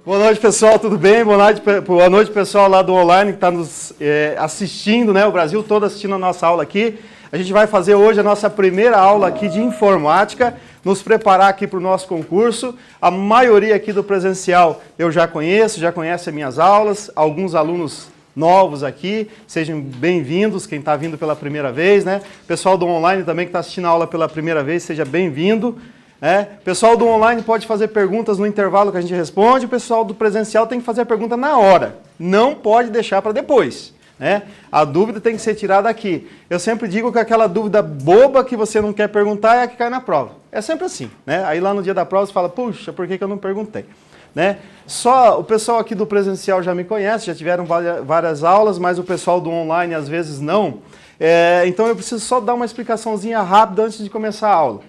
Boa noite, pessoal, tudo bem? Boa noite, pessoal lá do online que está nos assistindo, né? O Brasil todo assistindo a nossa aula aqui. A gente vai fazer hoje a nossa primeira aula aqui de informática, nos preparar aqui para o nosso concurso. A maioria aqui do presencial eu já conheço, já conhece as minhas aulas, alguns alunos novos aqui, sejam bem-vindos, quem está vindo pela primeira vez, né? Pessoal do online também que está assistindo a aula pela primeira vez, seja bem-vindo. Pessoal do online pode fazer perguntas no intervalo que a gente responde, o pessoal do presencial tem que fazer a pergunta na hora, não pode deixar para depois. A dúvida tem que ser tirada aqui. Eu sempre digo que aquela dúvida boba que você não quer perguntar é a que cai na prova. É sempre assim, né? Aí lá no dia da prova você fala, puxa, por que eu não perguntei? Só o pessoal aqui do presencial já me conhece, já tiveram várias aulas, mas o pessoal do online às vezes não. Então eu preciso só dar uma explicaçãozinha rápida antes de começar a aula.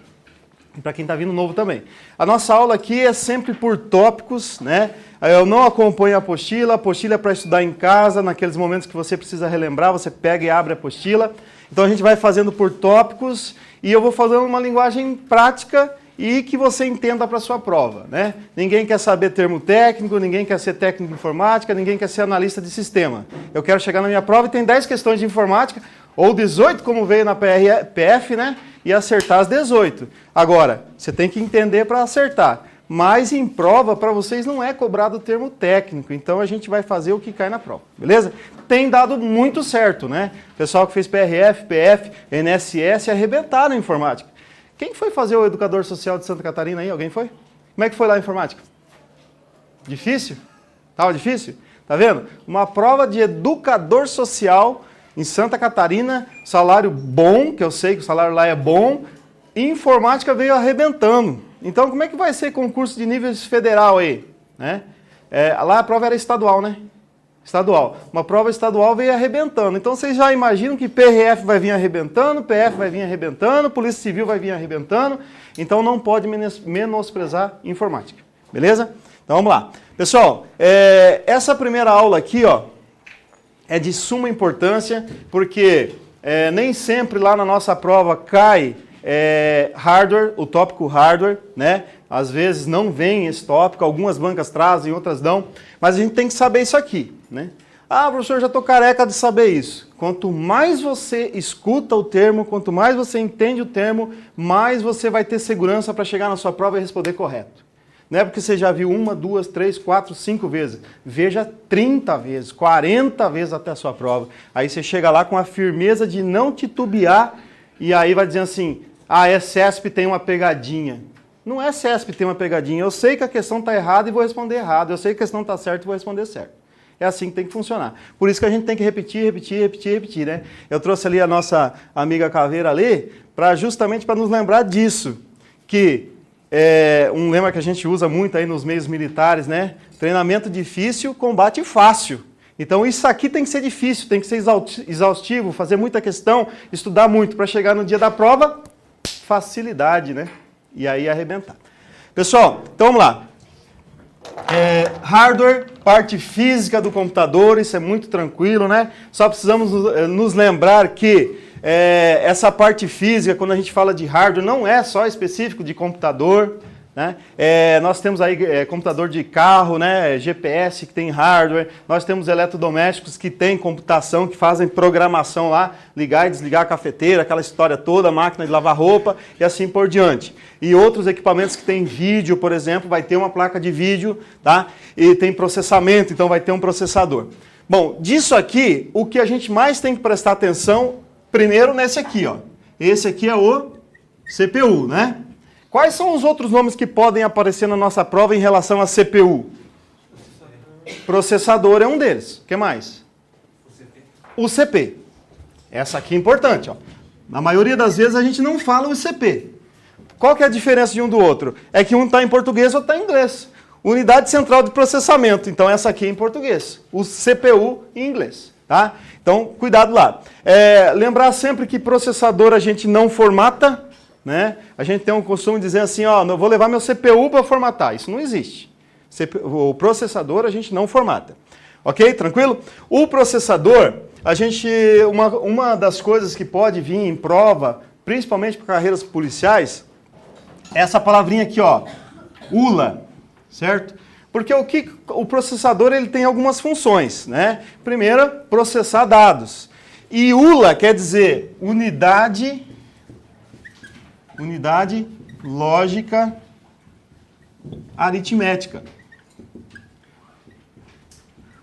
Para quem está vindo novo também. A nossa aula aqui é sempre por tópicos, né? Eu não acompanho a apostila é para estudar em casa, naqueles momentos que você precisa relembrar, você pega e abre a apostila. Então a gente vai fazendo por tópicos e eu vou fazendo uma linguagem prática e que você entenda para a sua prova, né? Ninguém quer saber termo técnico, ninguém quer ser técnico de informática, ninguém quer ser analista de sistema. Eu quero chegar na minha prova e tem 10 questões de informática, ou 18 como veio na PF, né? E acertar as 18. Agora, você tem que entender para acertar. Mas em prova, para vocês, não é cobrado o termo técnico. Então, a gente vai fazer o que cai na prova. Beleza? Tem dado muito certo, né? O pessoal que fez PRF, PF, NSS, arrebentaram a informática. Quem foi fazer o Educador Social de Santa Catarina aí? Alguém foi? Como é que foi lá a informática? Difícil? Tava difícil? Tá vendo? Uma prova de Educador Social em Santa Catarina, salário bom, que eu sei que o salário lá é bom, e informática veio arrebentando. Então, como é que vai ser concurso de nível federal aí? Lá a prova era estadual, né? Estadual. Uma prova estadual veio arrebentando. Então, vocês já imaginam que PRF vai vir arrebentando, PF vai vir arrebentando, Polícia Civil vai vir arrebentando. Então, não pode menosprezar informática. Beleza? Então, vamos lá. Pessoal, essa primeira aula aqui, ó, é de suma importância, porque nem sempre lá na nossa prova cai hardware, o tópico hardware, né? Às vezes não vem esse tópico, algumas bancas trazem, outras não, mas a gente tem que saber isso aqui, né? Ah, professor, já estou careca de saber isso. Quanto mais você escuta o termo, quanto mais você entende o termo, mais você vai ter segurança para chegar na sua prova e responder correto. Não é porque você já viu 1, 2, 3, 4, 5 vezes. Veja 30 vezes, 40 vezes até a sua prova. Aí você chega lá com a firmeza de não titubear e aí vai dizendo assim, CESP tem uma pegadinha. Não é CESP tem uma pegadinha. Eu sei que a questão está errada e vou responder errado. Eu sei que a questão está certa e vou responder certo. É assim que tem que funcionar. Por isso que a gente tem que repetir, né? Eu trouxe ali a nossa amiga Caveira ali, justamente para nos lembrar disso, que um lema que a gente usa muito aí nos meios militares, né? Treinamento difícil, combate fácil. Então isso aqui tem que ser difícil, tem que ser exaustivo, fazer muita questão, estudar muito para chegar no dia da prova, facilidade, né? E aí arrebentar. Pessoal, então vamos lá. Hardware, parte física do computador, isso é muito tranquilo, né? Só precisamos nos lembrar que essa parte física, quando a gente fala de hardware, não é só específico de computador, né? Nós temos aí computador de carro, né? GPS que tem hardware, nós temos eletrodomésticos que tem computação, que fazem programação lá, ligar e desligar a cafeteira, aquela história toda, máquina de lavar roupa e assim por diante. E outros equipamentos que tem vídeo, por exemplo, vai ter uma placa de vídeo, tá? E tem processamento, então vai ter um processador. Bom, disso aqui, o que a gente mais tem que prestar atenção, primeiro nesse aqui, ó. Esse aqui é o CPU, né? Quais são os outros nomes que podem aparecer na nossa prova em relação a CPU? Processador é um deles. O que mais? O CP. Essa aqui é importante, ó. Na maioria das vezes a gente não fala o CP. Qual que é a diferença de um do outro? É que um está em português ou está em inglês. Unidade Central de Processamento. Então essa aqui é em português. O CPU em inglês. Tá? Então, cuidado lá. Lembrar sempre que processador a gente não formata, né? A gente tem um costume de dizer assim, ó, eu vou levar meu CPU para formatar. Isso não existe. O processador a gente não formata. Ok? Tranquilo? O processador, uma das coisas que pode vir em prova, principalmente para carreiras policiais, é essa palavrinha aqui, ó, ULA, certo? Porque o processador ele tem algumas funções, né? Primeiro, processar dados. E ULA quer dizer unidade lógica aritmética.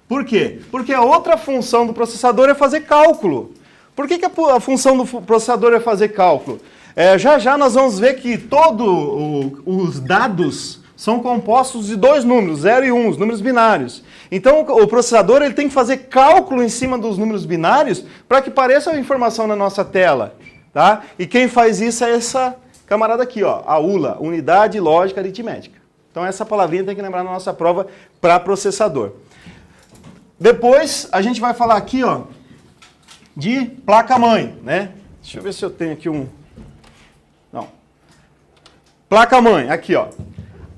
Por quê? Porque a outra função do processador é fazer cálculo. Por que a função do processador é fazer cálculo? Já nós vamos ver que todos os dados são compostos de dois números, 0 e 1, os números binários. Então o processador ele tem que fazer cálculo em cima dos números binários para que apareça a informação na nossa tela. Tá? E quem faz isso é essa camarada aqui, ó, a ULA, Unidade Lógica Aritmética. Então essa palavrinha tem que lembrar na nossa prova para processador. Depois a gente vai falar aqui, ó, de placa-mãe, né? Deixa eu ver se eu tenho aqui um... Não. Placa-mãe, aqui, ó.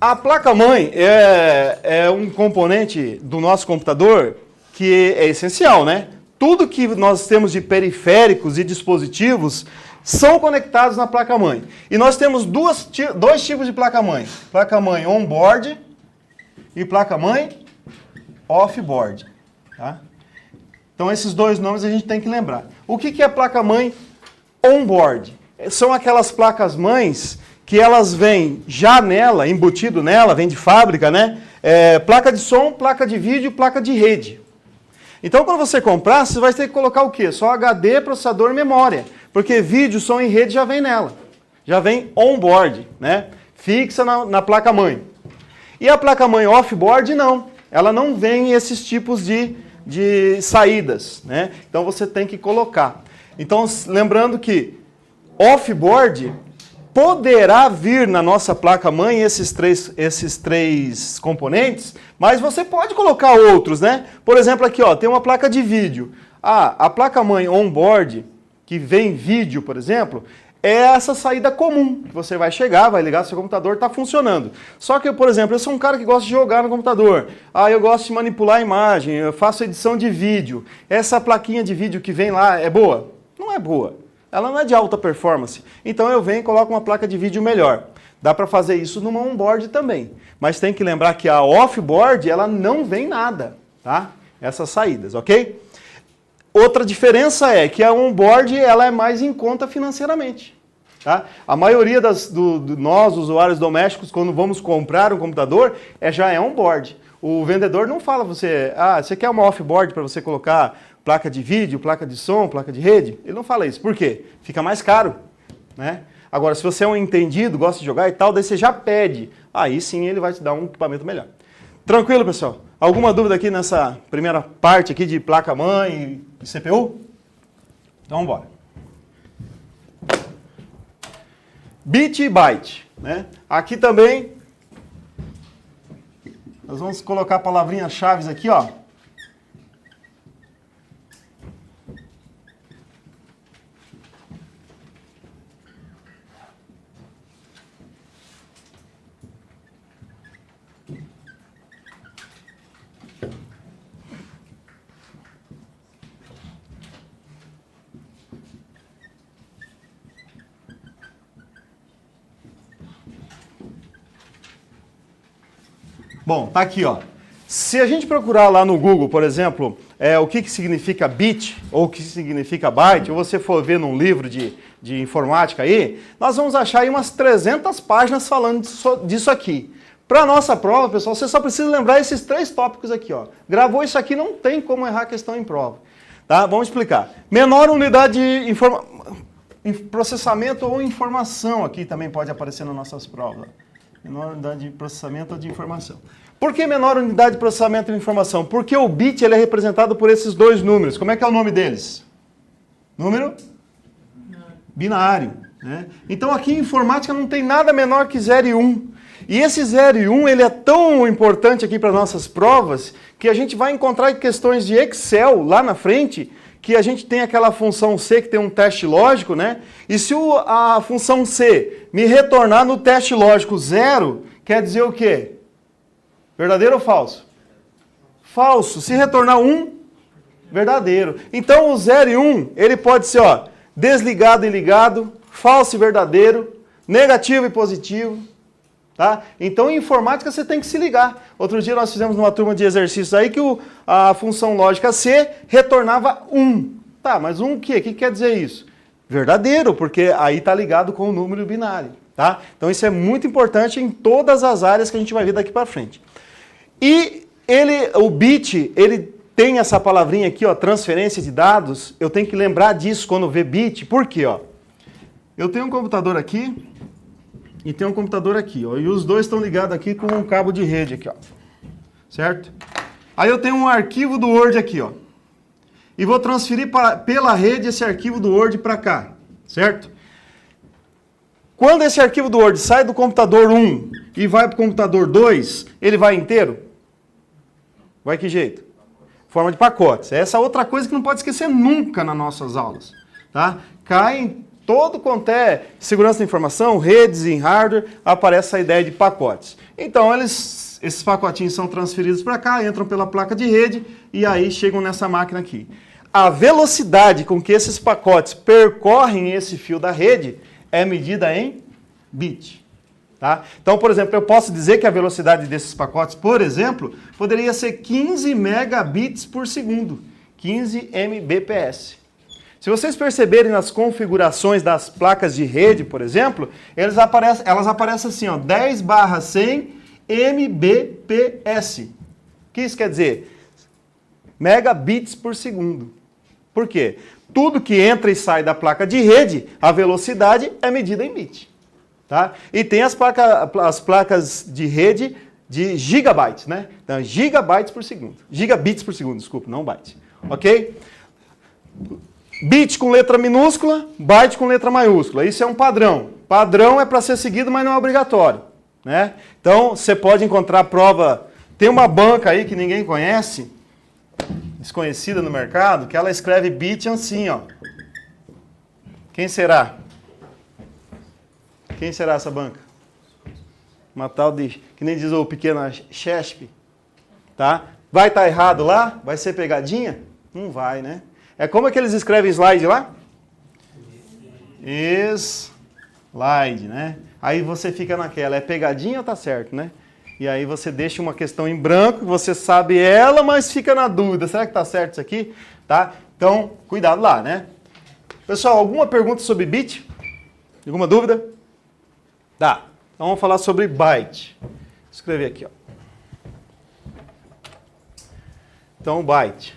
A placa-mãe é um componente do nosso computador que é essencial, né? Tudo que nós temos de periféricos e dispositivos são conectados na placa-mãe. E nós temos dois tipos de placa-mãe. Placa-mãe on-board e placa-mãe off-board. Tá? Então esses dois nomes a gente tem que lembrar. O que é placa-mãe on-board? São aquelas placas-mães que elas vêm já nela, embutido nela, vem de fábrica, né? Placa de som, placa de vídeo, placa de rede. Então quando você comprar, você vai ter que colocar o quê? Só HD, processador e memória. Porque vídeo, som e rede já vem nela. Já vem on-board, né? Fixa na placa-mãe. E a placa-mãe off-board não. Ela não vem esses tipos de saídas, né? Então você tem que colocar. Então lembrando que off-board poderá vir na nossa placa-mãe esses três componentes, mas você pode colocar outros, né? Por exemplo, aqui, ó, tem uma placa de vídeo. A placa-mãe on-board, que vem vídeo, por exemplo, é essa saída comum, que você vai chegar, vai ligar seu computador, está funcionando. Só que, por exemplo, eu sou um cara que gosta de jogar no computador. Eu gosto de manipular a imagem, eu faço edição de vídeo. Essa plaquinha de vídeo que vem lá é boa? Não é boa. Ela não é de alta performance. Então eu venho e coloco uma placa de vídeo melhor. Dá para fazer isso numa on-board também. Mas tem que lembrar que a off-board, ela não vem nada, tá? Essas saídas, ok? Outra diferença é que a on-board ela é mais em conta financeiramente. Tá? A maioria nós, usuários domésticos, quando vamos comprar um computador, já é on-board. O vendedor não fala você, você quer uma off-board para você colocar placa de vídeo, placa de som, placa de rede? Ele não fala isso. Por quê? Fica mais caro. Né? Agora, se você é um entendido, gosta de jogar e tal, daí você já pede. Aí sim ele vai te dar um equipamento melhor. Tranquilo, pessoal? Alguma dúvida aqui nessa primeira parte aqui de placa-mãe e CPU? Então, vamos embora. Bit e byte. Né? Aqui também, nós vamos colocar palavrinhas-chave aqui, ó. Bom, tá aqui, ó. Se a gente procurar lá no Google, por exemplo, o que significa bit ou o que significa byte, ou você for ver num livro de informática aí, nós vamos achar aí umas 300 páginas falando disso aqui. Para a nossa prova, pessoal, você só precisa lembrar esses 3 tópicos aqui, ó. Gravou isso aqui, não tem como errar a questão em prova. Tá? Vamos explicar. Menor unidade de processamento ou informação aqui também pode aparecer nas nossas provas. Menor unidade de processamento ou de informação. Por que menor unidade de processamento de informação? Porque o bit ele é representado por esses dois números. Como é que é o nome deles? Número? Binário. Né? Então aqui em informática não tem nada menor que 0 e 1. E esse 0 e 1 ele é tão importante aqui para nossas provas que a gente vai encontrar em questões de Excel lá na frente que a gente tem aquela função C que tem um teste lógico, né? E se a função C me retornar no teste lógico 0, quer dizer o quê? Verdadeiro ou falso? Falso. Se retornar 1, verdadeiro. Então o 0 e 1, ele pode ser desligado e ligado, falso e verdadeiro, negativo e positivo. Tá? Então, em informática, você tem que se ligar. Outro dia nós fizemos numa turma de exercícios aí que a função lógica C retornava 1. Tá, mas 1 o quê? O que quer dizer isso? Verdadeiro, porque aí está ligado com o número binário. Tá? Então, isso é muito importante em todas as áreas que a gente vai ver daqui para frente. E o bit, ele tem essa palavrinha aqui, ó, transferência de dados. Eu tenho que lembrar disso quando ver bit. Por quê? Ó? Eu tenho um computador aqui e tenho um computador aqui, ó, e os dois estão ligados aqui com um cabo de rede aqui, ó. Certo? Aí eu tenho um arquivo do Word aqui, ó. E vou transferir pela rede esse arquivo do Word para cá, certo? Quando esse arquivo do Word sai do computador 1 e vai para o computador 2, ele vai inteiro? Vai que jeito? Forma de pacotes. Essa é outra coisa que não pode esquecer nunca nas nossas aulas, tá? Cai em todo quanto é segurança da informação, redes e hardware, aparece essa ideia de pacotes. Então, esses pacotinhos são transferidos para cá, entram pela placa de rede e aí chegam nessa máquina aqui. A velocidade com que esses pacotes percorrem esse fio da rede é medida em bit. Tá? Então, por exemplo, eu posso dizer que a velocidade desses pacotes, por exemplo, poderia ser 15 megabits por segundo, 15 mbps. Se vocês perceberem nas configurações das placas de rede, por exemplo, elas aparecem assim, ó, 10/100 mbps. O que isso quer dizer? Megabits por segundo. Por quê? Tudo que entra e sai da placa de rede, a velocidade é medida em bit. Tá? E tem as placas de rede de gigabytes, né? Então, gigabytes por segundo. Gigabits por segundo, desculpa, não byte. Ok? Bit com letra minúscula, byte com letra maiúscula. Isso é um padrão. Padrão é para ser seguido, mas não é obrigatório. Né? Então, você pode encontrar prova... Tem uma banca aí que ninguém conhece, desconhecida no mercado, que ela escreve bit assim, ó. Quem será? Quem será essa banca? Uma tal de... Que nem diz o pequeno Chesp. Tá? Vai estar errado lá? Vai ser pegadinha? Não vai, né? É como é que eles escrevem slide lá? Slide, né? Aí você fica naquela, é pegadinha ou tá certo, né? E aí você deixa uma questão em branco, você sabe ela, mas fica na dúvida. Será que tá certo isso aqui? Tá? Então, cuidado lá, né? Pessoal, alguma pergunta sobre bit? Alguma dúvida? Tá. Então vamos falar sobre byte. Vou escrever aqui, ó. Então, byte.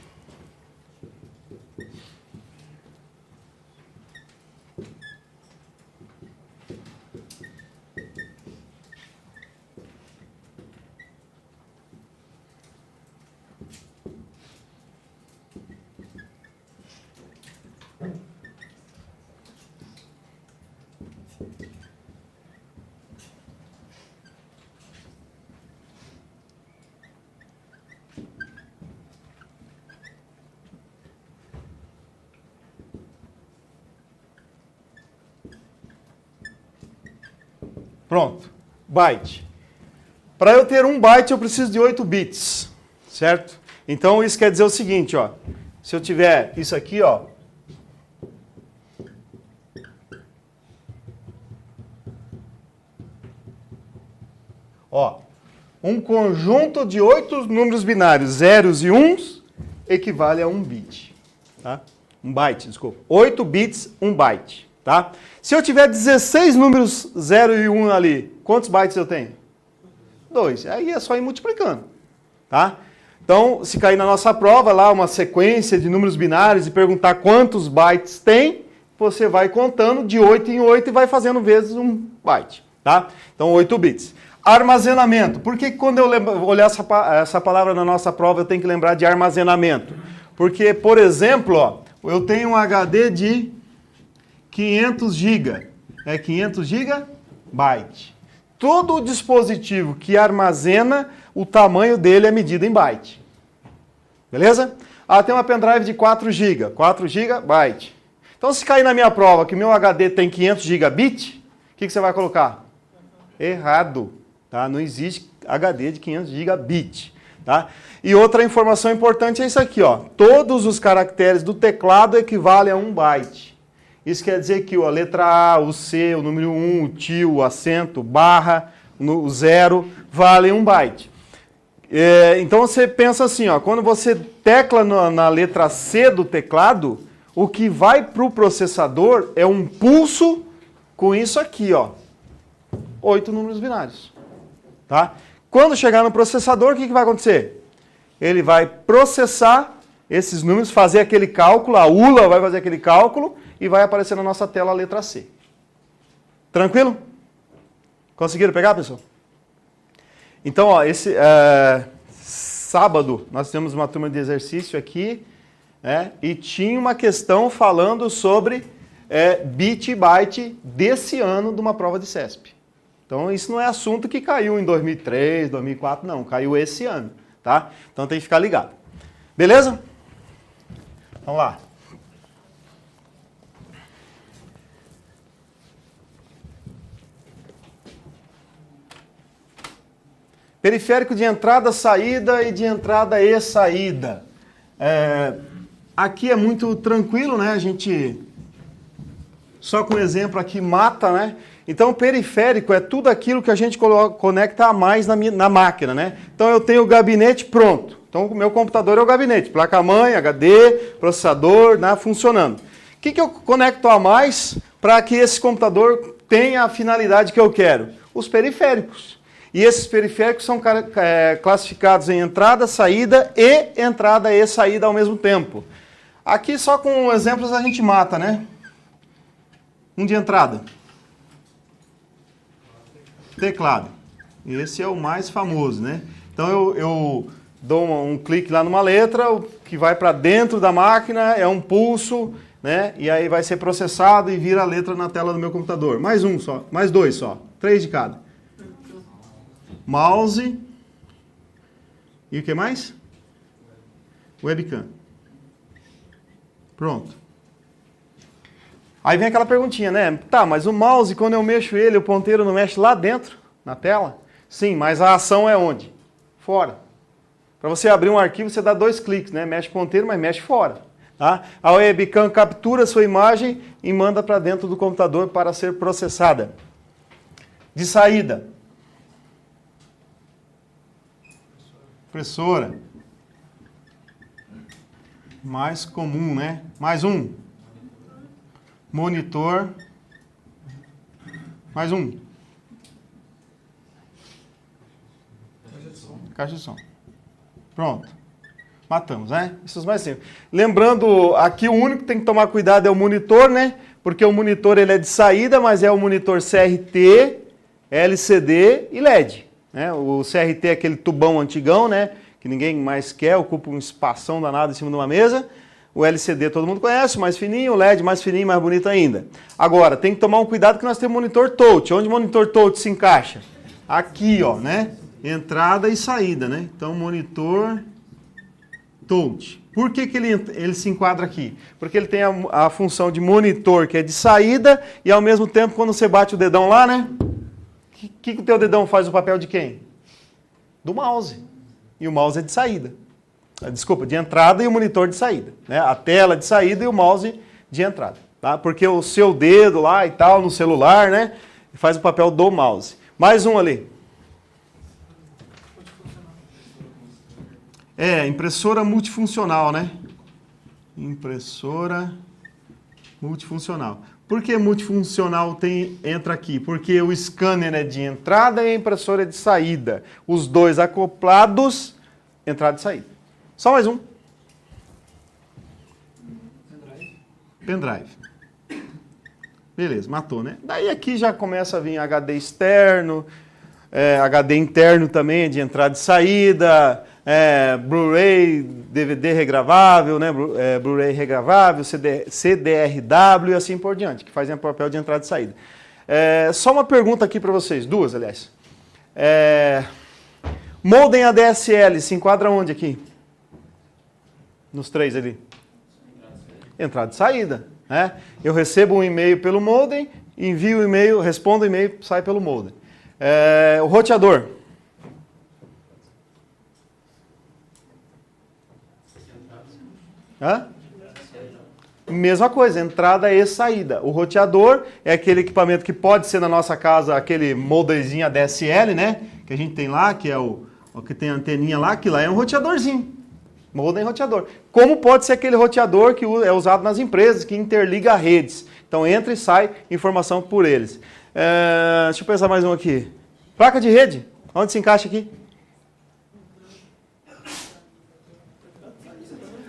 Pronto, byte. Para eu ter 1 byte, eu preciso de 8 bits, certo? Então, isso quer dizer o seguinte, ó. Se eu tiver isso aqui, ó. Ó, um conjunto de 8 números binários, zeros e uns, equivale a 1 bit. Tá? 1 byte, desculpa. 8 bits, 1 byte. Tá? Se eu tiver 16 números 0 e 1 ali, quantos bytes eu tenho? 2. Aí é só ir multiplicando. Tá? Então, se cair na nossa prova lá uma sequência de números binários e perguntar quantos bytes tem, você vai contando de 8 em 8 e vai fazendo vezes 1 byte. Tá? Então, 8 bits. Armazenamento. Por que quando eu olhar essa palavra na nossa prova eu tenho que lembrar de armazenamento? Porque, por exemplo, ó, eu tenho um HD de 500 GB. É 500 GB? Byte. Todo dispositivo que armazena, o tamanho dele é medido em byte. Beleza? Ah, tem uma pendrive de 4 GB. 4 GB, byte. Então, se cair na minha prova que meu HD tem 500 gigabit, o que você vai colocar? Errado. Tá? Não existe HD de 500 gigabit. Tá? E outra informação importante é isso aqui. Ó. Todos os caracteres do teclado equivalem a 1 byte. Isso quer dizer que a letra A, o C, o número 1, o tio, o acento, barra, o 0 vale 1 byte. Então você pensa assim, ó, quando você tecla na letra C do teclado, o que vai para o processador é um pulso com isso aqui, ó, 8 números binários. Tá? Quando chegar no processador, o que vai acontecer? Ele vai processar esses números, fazer aquele cálculo, a ULA vai fazer aquele cálculo e vai aparecer na nossa tela a letra C. Tranquilo? Conseguiram pegar, pessoal? Então, ó, esse sábado nós temos uma turma de exercício aqui, e tinha uma questão falando sobre bit e byte desse ano de uma prova de CESP. Então, isso não é assunto que caiu em 2003, 2004, não, caiu esse ano, tá? Então tem que ficar ligado. Beleza? Vamos lá. Periférico de entrada, saída e de entrada e saída. Aqui é muito tranquilo, né? A gente, só com exemplo aqui, mata, né? Então, periférico é tudo aquilo que a gente conecta a mais na máquina, né? Então, eu tenho o gabinete pronto. Então, o meu computador é o gabinete. Placa-mãe, HD, processador, né, funcionando. O que eu conecto a mais para que esse computador tenha a finalidade que eu quero? Os periféricos. E esses periféricos são classificados em entrada, saída e saída ao mesmo tempo. Aqui, só com exemplos, a gente mata, né? Um de entrada. Teclado. Esse é o mais famoso, né? Então, eu dou um clique lá numa letra, o que vai para dentro da máquina é um pulso, né? E aí vai ser processado e vira a letra na tela do meu computador. Mais um só, mais dois só. 3 de cada. Mouse. E o que mais? Webcam. Pronto. Aí vem aquela perguntinha, né? Tá, mas o mouse, quando eu mexo ele, o ponteiro não mexe lá dentro, na tela? Sim, mas a ação é onde? Fora. Para você abrir um arquivo, você dá 2 cliques, né? Mexe o ponteiro, mas mexe fora. Tá? A webcam captura a sua imagem e manda para dentro do computador para ser processada. De saída. Impressora. Mais comum, né? Mais um. Monitor. Mais um. Caixa de som. Pronto. Matamos, né? Isso é mais simples. Lembrando, aqui o único que tem que tomar cuidado é o monitor, né? Porque o monitor ele é de saída, mas é o monitor CRT, LCD e LED. Né? O CRT é aquele tubão antigão, né? Que ninguém mais quer, ocupa um espação danado em cima de uma mesa. O LCD todo mundo conhece, mais fininho, o LED mais fininho, mais bonito ainda. Agora, tem que tomar um cuidado que nós temos monitor touch. Onde o monitor touch se encaixa? Aqui, ó, né? Entrada e saída, né? Então, monitor touch. Por que ele se enquadra aqui? Porque ele tem a função de monitor, que é de saída, e ao mesmo tempo, quando você bate o dedão lá, né? O que o teu dedão faz o papel de quem? Do mouse. E o mouse é de saída. Desculpa, de entrada e o monitor de saída. Né? A tela de saída e o mouse de entrada. Tá? Porque o seu dedo lá e tal, no celular, né? Faz o papel do mouse. Mais um ali. Impressora multifuncional, né? Impressora multifuncional. Por que multifuncional entra aqui? Porque o scanner é de entrada e a impressora é de saída. Os dois acoplados, entrada e saída. Só mais um. Pendrive. Beleza, matou, né? Daí aqui já começa a vir HD externo, HD interno também, de entrada e saída, Blu-ray, DVD regravável, né? Blu-ray regravável, CDRW e assim por diante, que fazem papel de entrada e saída. Só uma pergunta aqui para vocês, duas, aliás. Modem ADSL se enquadra onde aqui? Nos 3 ali. Entrada e saída. Né? Eu recebo um e-mail pelo modem, envio o e-mail, respondo o e-mail, sai pelo modem. O roteador. Mesma coisa, entrada e saída. O roteador é aquele equipamento que pode ser na nossa casa, aquele molderzinho ADSL, né? Que a gente tem lá, que é o que tem a anteninha lá, que lá é um roteadorzinho. Molden roteador. Como pode ser aquele roteador que é usado nas empresas, que interliga redes. Então entra e sai informação por eles. Deixa eu pensar mais um aqui. Placa de rede. Onde se encaixa aqui?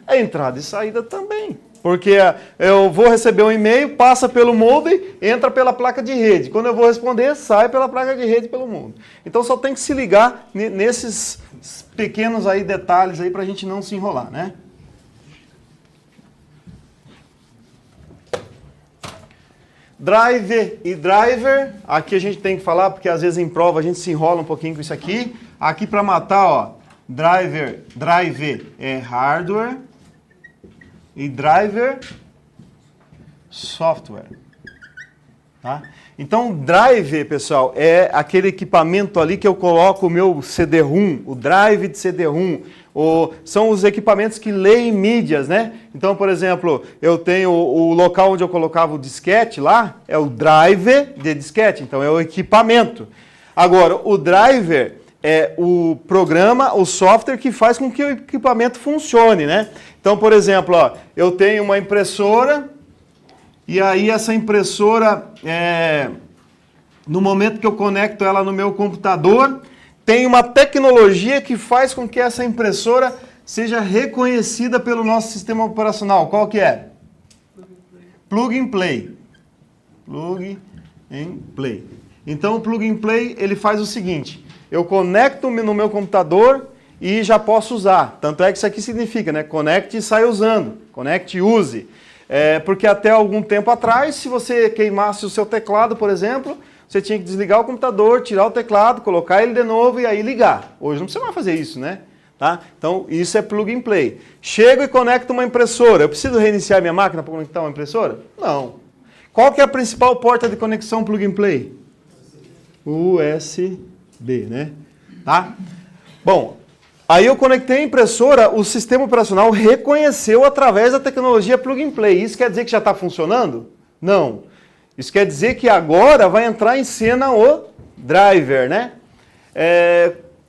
É entrada e saída também. Porque eu vou receber um e-mail, passa pelo modem, entra pela placa de rede. Quando eu vou responder, sai pela placa de rede pelo modem. Então só tem que se ligar nesses pequenos aí detalhes aí para a gente não se enrolar, né? Drive e driver, aqui a gente tem que falar, porque às vezes em prova a gente se enrola um pouquinho com isso aqui. Aqui para matar, ó, drive é hardware e driver software. Tá? Então, drive, pessoal, é aquele equipamento ali que eu coloco o meu CD-ROM, o drive de CD-ROM. São os equipamentos que leem mídias, né? Então, por exemplo, eu tenho o local onde eu colocava o disquete lá, é o drive de disquete, então é o equipamento. Agora, o driver é o programa, o software que faz com que o equipamento funcione, né? Então, por exemplo, ó, eu tenho uma impressora e aí essa impressora, no momento que eu conecto ela no meu computador, tem uma tecnologia que faz com que essa impressora seja reconhecida pelo nosso sistema operacional. Qual que é? Plug and Play. Plug and Play. Então, o Plug and Play, ele faz o seguinte, eu conecto no meu computador e já posso usar. Tanto é que isso aqui significa, né? Conecte e sai usando. Conecte e use. Porque até algum tempo atrás, se você queimasse o seu teclado, por exemplo, você tinha que desligar o computador, tirar o teclado, colocar ele de novo e aí ligar. Hoje não precisa mais fazer isso, né? Tá? Então, isso é plug and play. Chego e conecto uma impressora. Eu preciso reiniciar minha máquina para conectar uma impressora? Não. Qual que é a principal porta de conexão plug and play? USB, né? Tá? Bom, aí eu conectei a impressora, o sistema operacional reconheceu através da tecnologia plug and play. Isso quer dizer que já está funcionando? Não. Isso quer dizer que agora vai entrar em cena o driver, né?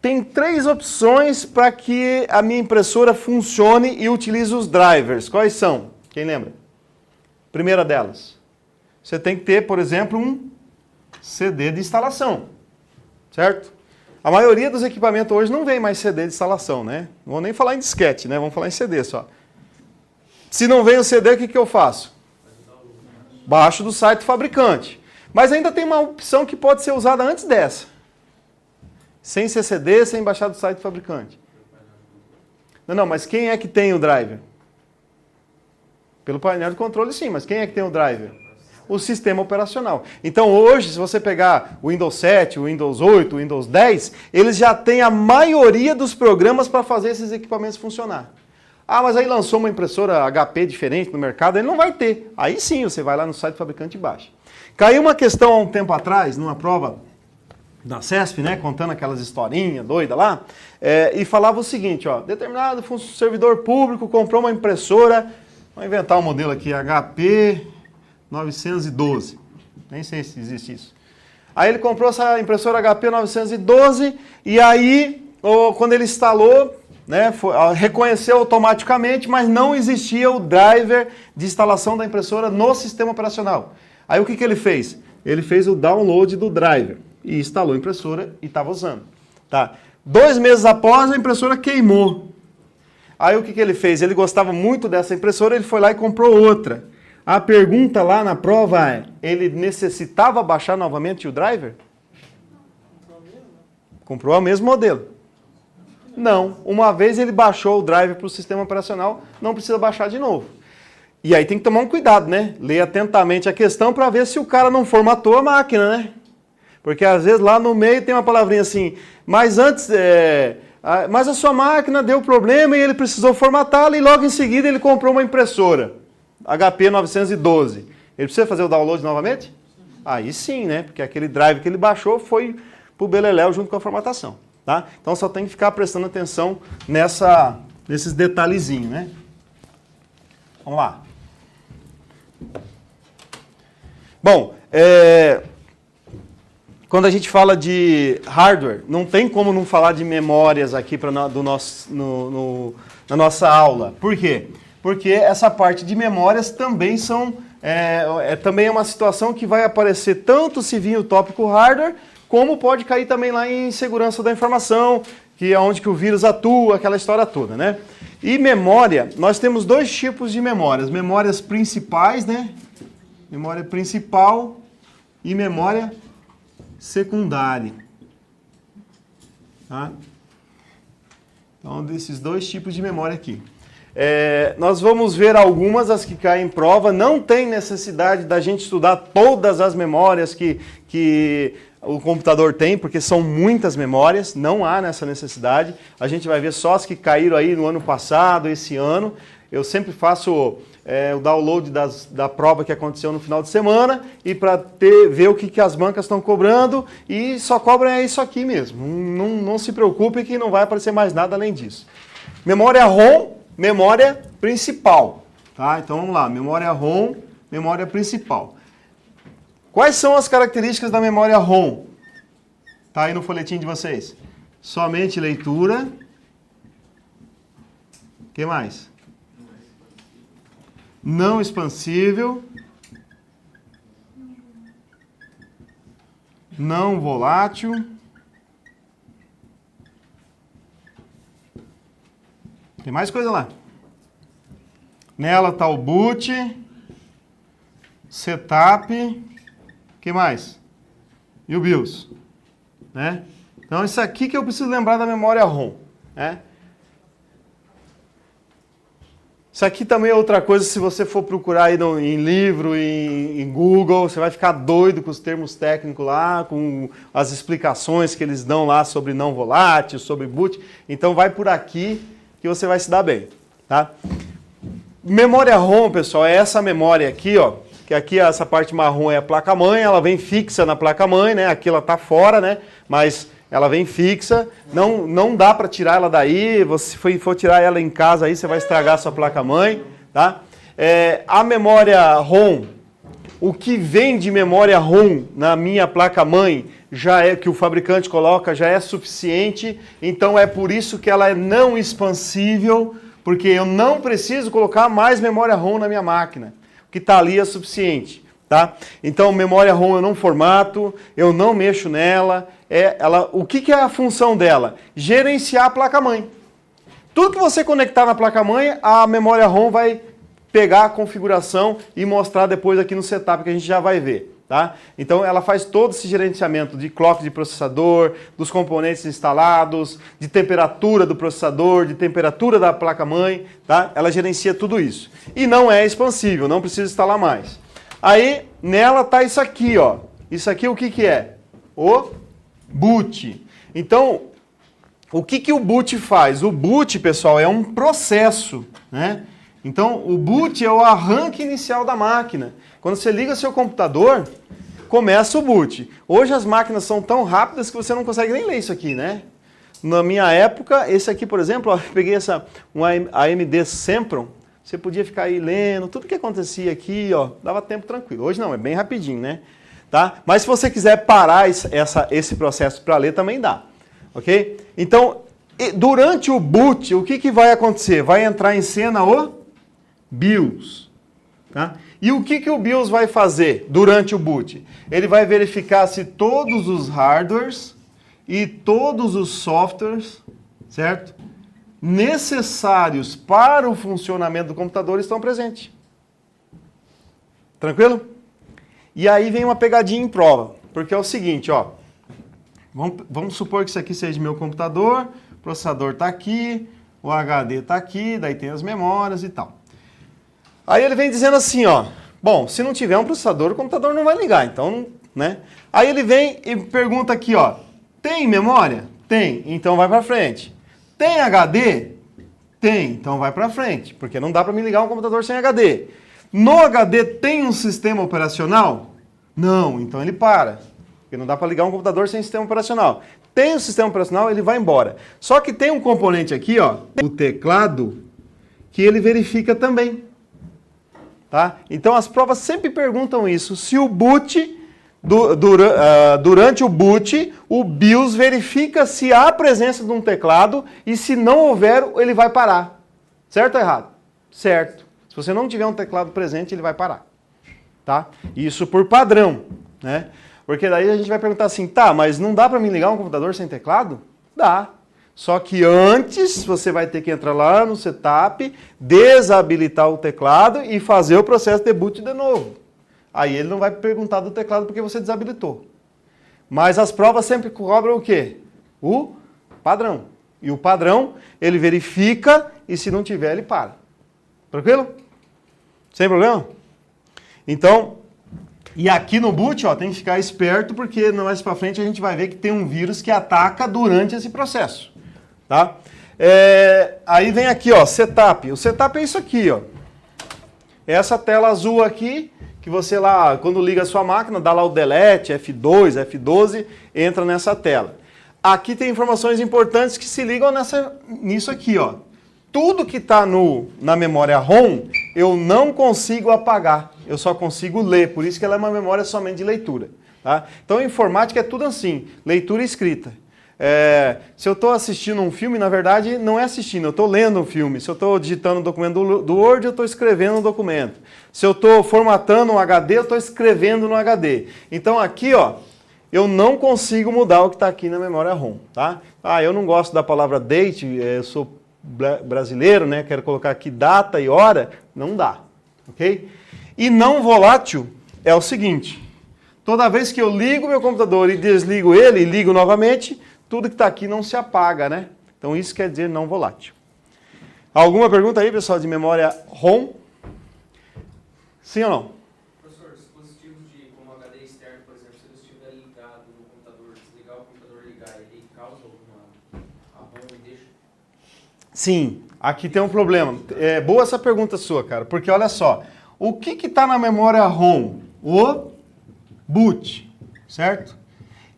Tem 3 opções para que a minha impressora funcione e utilize os drivers. Quais são? Quem lembra? Primeira delas. Você tem que ter, por exemplo, um CD de instalação, certo? A maioria dos equipamentos hoje não vem mais CD de instalação, né? Não vou nem falar em disquete, né? Vamos falar em CD só. Se não vem o CD, o que eu faço? Baixo do site do fabricante. Mas ainda tem uma opção que pode ser usada antes dessa. Sem ser CD, sem baixar do site do fabricante. Não, mas quem é que tem o driver? Pelo painel de controle, sim, mas quem é que tem o driver? O sistema operacional. Então hoje, se você pegar o Windows 7, o Windows 8, o Windows 10, eles já têm a maioria dos programas para fazer esses equipamentos funcionar. Ah, mas aí lançou uma impressora HP diferente no mercado, ele não vai ter. Aí sim, você vai lá no site do fabricante e baixa. Caiu uma questão há um tempo atrás, numa prova da CESP, né, contando aquelas historinhas doidas lá, e falava o seguinte, ó, determinado servidor público comprou uma impressora, vamos inventar um modelo aqui, HP 912, nem sei se existe isso. Aí ele comprou essa impressora HP 912 e aí, quando ele instalou, né, reconheceu automaticamente, mas não existia o driver de instalação da impressora no sistema operacional. Aí o que ele fez? Ele fez o download do driver e instalou a impressora e estava usando. Tá? 2 meses após, a impressora queimou. Aí o que ele fez? Ele gostava muito dessa impressora, ele foi lá e comprou outra. A pergunta lá na prova é, ele necessitava baixar novamente o driver? Comprou o mesmo modelo. Não. Uma vez ele baixou o driver para o sistema operacional, não precisa baixar de novo. E aí tem que tomar um cuidado, né? Ler atentamente a questão para ver se o cara não formatou a máquina, né? Porque às vezes lá no meio tem uma palavrinha assim, mas antes, mas a sua máquina deu problema e ele precisou formatá-la e logo em seguida ele comprou uma impressora, HP 912. Ele precisa fazer o download novamente? Aí sim, né? Porque aquele drive que ele baixou foi pro beleléu junto com a formatação, tá? Então só tem que ficar prestando atenção nesses detalhezinhos, né? Vamos lá. Bom, quando a gente fala de hardware, não tem como não falar de memórias aqui na nossa aula. Por quê? Porque essa parte de memórias também também é uma situação que vai aparecer tanto se vir o tópico hardware, como pode cair também lá em segurança da informação, que é onde que o vírus atua, aquela história toda, né? E memória, nós temos dois tipos de memórias. Memórias principais, né? Memória principal e memória secundária. Tá? Então, desses dois tipos de memória aqui. Nós vamos ver algumas, as que caem em prova. Não tem necessidade da gente estudar todas as memórias que o computador tem, porque são muitas memórias, não há nessa necessidade. A gente vai ver só as que caíram aí no ano passado, esse ano. Eu sempre faço o download da prova que aconteceu no final de semana e para ver o que as bancas estão cobrando, e só cobram isso aqui mesmo. Não se preocupe que não vai aparecer mais nada além disso. Memória ROM, memória principal. Tá? Então vamos lá, memória ROM, memória principal. Quais são as características da memória ROM? Tá aí no folhetim de vocês. Somente leitura. O que mais? Não expansível. Não volátil. Tem mais coisa lá. Nela está o boot. Setup. O que mais? E o BIOS. Né? Então, isso aqui que eu preciso lembrar da memória ROM. Né? Isso aqui também é outra coisa, se você for procurar aí em livro, em Google, você vai ficar doido com os termos técnicos lá, com as explicações que eles dão lá sobre não volátil, sobre boot. Então, vai por aqui que você vai se dar bem. Tá? Memória ROM, pessoal, é essa memória aqui, ó. Que aqui essa parte marrom é a placa-mãe, ela vem fixa na placa-mãe, né? Aqui ela tá fora, né? Mas ela vem fixa, não dá para tirar ela daí. Se for tirar ela em casa aí, você vai estragar a sua placa-mãe, tá? A memória ROM, o que vem de memória ROM na minha placa-mãe, que o fabricante coloca, já é suficiente. Então é por isso que ela é não expansível, porque eu não preciso colocar mais memória ROM na minha máquina. Que está ali é suficiente, tá? Então, memória ROM eu não formato, eu não mexo nela. O que é a função dela? Gerenciar a placa-mãe. Tudo que você conectar na placa-mãe, a memória ROM vai pegar a configuração e mostrar depois aqui no setup, que a gente já vai ver. Tá? Então ela faz todo esse gerenciamento de clock de processador, dos componentes instalados, de temperatura do processador, de temperatura da placa-mãe, tá? Ela gerencia tudo isso. E não é expansível, não precisa instalar mais. Aí nela está isso aqui, ó. Isso aqui o que é? O boot. Então, o que o boot faz? O boot, pessoal, é um processo, né? Então, o boot é o arranque inicial da máquina. Quando você liga seu computador, começa o boot. Hoje as máquinas são tão rápidas que você não consegue nem ler isso aqui, né? Na minha época, esse aqui, por exemplo, ó, eu peguei um AMD Sempron, você podia ficar aí lendo tudo que acontecia aqui, ó, dava tempo tranquilo. Hoje não, é bem rapidinho, né? Tá? Mas se você quiser parar esse processo para ler, também dá. Ok? Então, durante o boot, o que vai acontecer? Vai entrar em cena o BIOS. Tá? E o que o BIOS vai fazer durante o boot? Ele vai verificar se todos os hardwares e todos os softwares, certo? Necessários para o funcionamento do computador estão presentes. Tranquilo? E aí vem uma pegadinha em prova, porque é o seguinte, ó. Vamos supor que isso aqui seja meu computador, o processador está aqui, o HD está aqui, daí tem as memórias e tal. Aí ele vem dizendo assim, ó, bom, se não tiver um processador, o computador não vai ligar, então, né? Aí ele vem e pergunta aqui, ó, tem memória? Tem, então vai para frente. Tem HD? Tem, então vai para frente, porque não dá para me ligar um computador sem HD. No HD tem um sistema operacional? Não, então ele para, porque não dá para ligar um computador sem sistema operacional. Tem um sistema operacional, ele vai embora. Só que tem um componente aqui, ó, o teclado, que ele verifica também. Tá? Então as provas sempre perguntam isso, se o boot, durante o boot, o BIOS verifica se há presença de um teclado e se não houver, ele vai parar. Certo ou errado? Certo. Se você não tiver um teclado presente, ele vai parar. Tá? Isso por padrão, né? Porque daí a gente vai perguntar assim, tá, mas não dá para me ligar um computador sem teclado? Dá. Só que antes você vai ter que entrar lá no setup, desabilitar o teclado e fazer o processo de boot de novo. Aí ele não vai perguntar do teclado porque você desabilitou. Mas as provas sempre cobram o quê? O padrão. E o padrão, ele verifica e se não tiver, ele para. Tranquilo? Sem problema? Então, e aqui no boot, ó, tem que ficar esperto porque mais para frente a gente vai ver que tem um vírus que ataca durante esse processo. Tá? Aí vem aqui, ó, setup. O setup é isso aqui, ó. Essa tela azul aqui, que você lá, quando liga a sua máquina, dá lá o delete, F2, F12, entra nessa tela. Aqui tem informações importantes que se ligam nisso aqui, ó. Tudo que está na memória ROM, eu não consigo apagar. Eu só consigo ler, por isso que ela é uma memória somente de leitura. Tá? Então, a informática é tudo assim, leitura e escrita. Se eu estou assistindo um filme, na verdade, não é assistindo, eu estou lendo um filme. Se eu estou digitando um documento do Word, eu estou escrevendo um documento. Se eu estou formatando um HD, eu estou escrevendo no HD. Então, aqui, ó, eu não consigo mudar o que está aqui na memória ROM. Tá? Eu não gosto da palavra date, eu sou brasileiro, né? Quero colocar aqui data e hora, não dá. Ok? E não volátil é o seguinte, toda vez que eu ligo meu computador e desligo ele e ligo novamente, tudo que está aqui não se apaga, né? Então isso quer dizer não volátil. Alguma pergunta aí, pessoal, de memória ROM? Sim ou não? Professor, dispositivos como HD externo, por exemplo, se ele estiver ligado no computador, desligar o computador e ligar, ele causa alguma ROM e deixa? Sim, aqui tem um problema. Boa essa pergunta sua, cara, porque olha só, o que está na memória ROM? O boot, certo?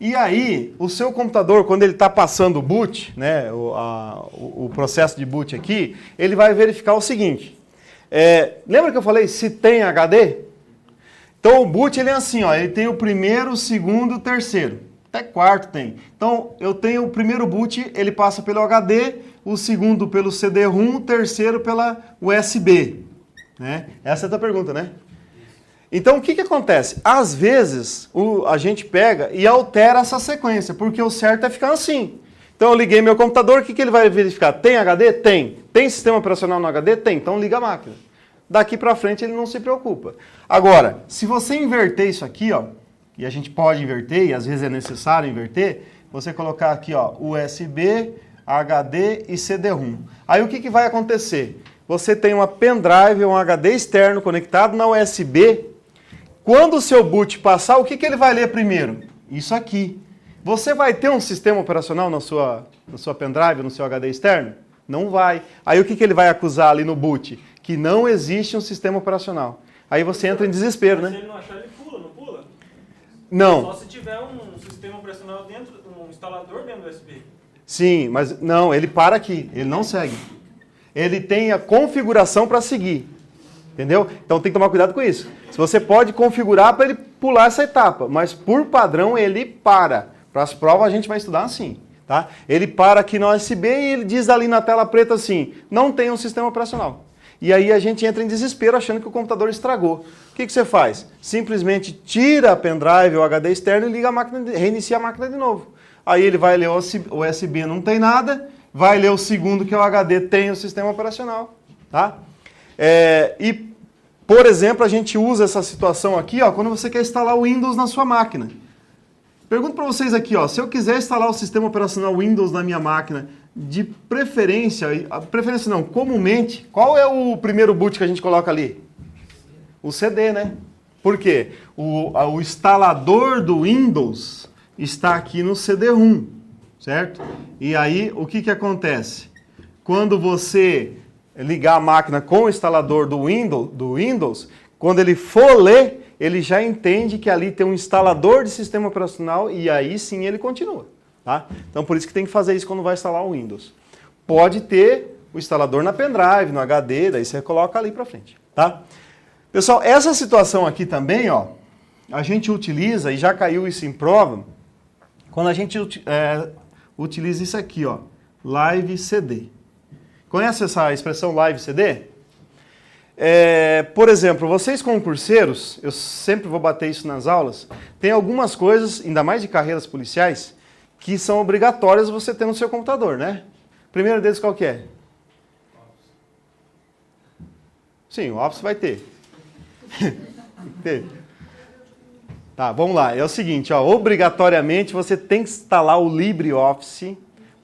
E aí, o seu computador, quando ele está passando o boot, né, o processo de boot aqui, ele vai verificar o seguinte. Lembra que eu falei se tem HD? Então o boot ele é assim, ó, ele tem o primeiro, o segundo e o terceiro. Até quarto tem. Então eu tenho o primeiro boot, ele passa pelo HD, o segundo pelo CD-ROM, o terceiro pela USB. Né? Essa é a tua pergunta, né? Então, o que acontece? Às vezes, a gente pega e altera essa sequência, porque o certo é ficar assim. Então, eu liguei meu computador, o que ele vai verificar? Tem HD? Tem. Tem sistema operacional no HD? Tem. Então, liga a máquina. Daqui para frente, ele não se preocupa. Agora, se você inverter isso aqui, ó, e a gente pode inverter, e às vezes é necessário inverter, você colocar aqui, ó, USB, HD e CD-ROM. Aí, o que vai acontecer? Você tem uma pendrive, um HD externo conectado na USB. Quando o seu boot passar, o que ele vai ler primeiro? Isso aqui. Você vai ter um sistema operacional na sua pendrive, no seu HD externo? Não vai. Aí o que ele vai acusar ali no boot? Que não existe um sistema operacional. Aí você entra em desespero, né? Se ele não achar, ele pula, não pula? Não. Só se tiver um sistema operacional dentro, um instalador dentro do USB. Sim, mas não, ele para aqui, ele não segue. Ele tem a configuração para seguir. Entendeu? Então tem que tomar cuidado com isso. Você pode configurar para ele pular essa etapa, mas por padrão ele para. Para as provas a gente vai estudar assim. Tá? Ele para aqui no USB e ele diz ali na tela preta assim, não tem um sistema operacional. E aí a gente entra em desespero achando que o computador estragou. O que você faz? Simplesmente tira a pendrive ou HD externo e liga a máquina, reinicia a máquina de novo. Aí ele vai ler o USB, não tem nada, vai ler o segundo que é o HD, tem o sistema operacional. Tá? E, por exemplo, a gente usa essa situação aqui, ó, quando você quer instalar o Windows na sua máquina. Pergunto para vocês aqui, ó, se eu quiser instalar o sistema operacional Windows na minha máquina, de preferência não, comumente, qual é o primeiro boot que a gente coloca ali? O CD, né? Por quê? O instalador do Windows está aqui no CD-ROM, certo? E aí, o que acontece? Quando você ligar a máquina com o instalador do Windows, quando ele for ler, ele já entende que ali tem um instalador de sistema operacional e aí sim ele continua. Tá? Então por isso que tem que fazer isso quando vai instalar o Windows. Pode ter o instalador na pendrive, no HD, daí você coloca ali para frente. Tá? Pessoal, essa situação aqui também, ó, a gente utiliza, e já caiu isso em prova, quando a gente utiliza isso aqui, ó, Live CD. Conhece essa expressão Live CD? Por exemplo, vocês concurseiros, eu sempre vou bater isso nas aulas, tem algumas coisas, ainda mais de carreiras policiais, que são obrigatórias você ter no seu computador, né? O primeiro deles qual que é? Sim, o Office vai ter. Tá, vamos lá. É o seguinte, ó, obrigatoriamente você tem que instalar o LibreOffice,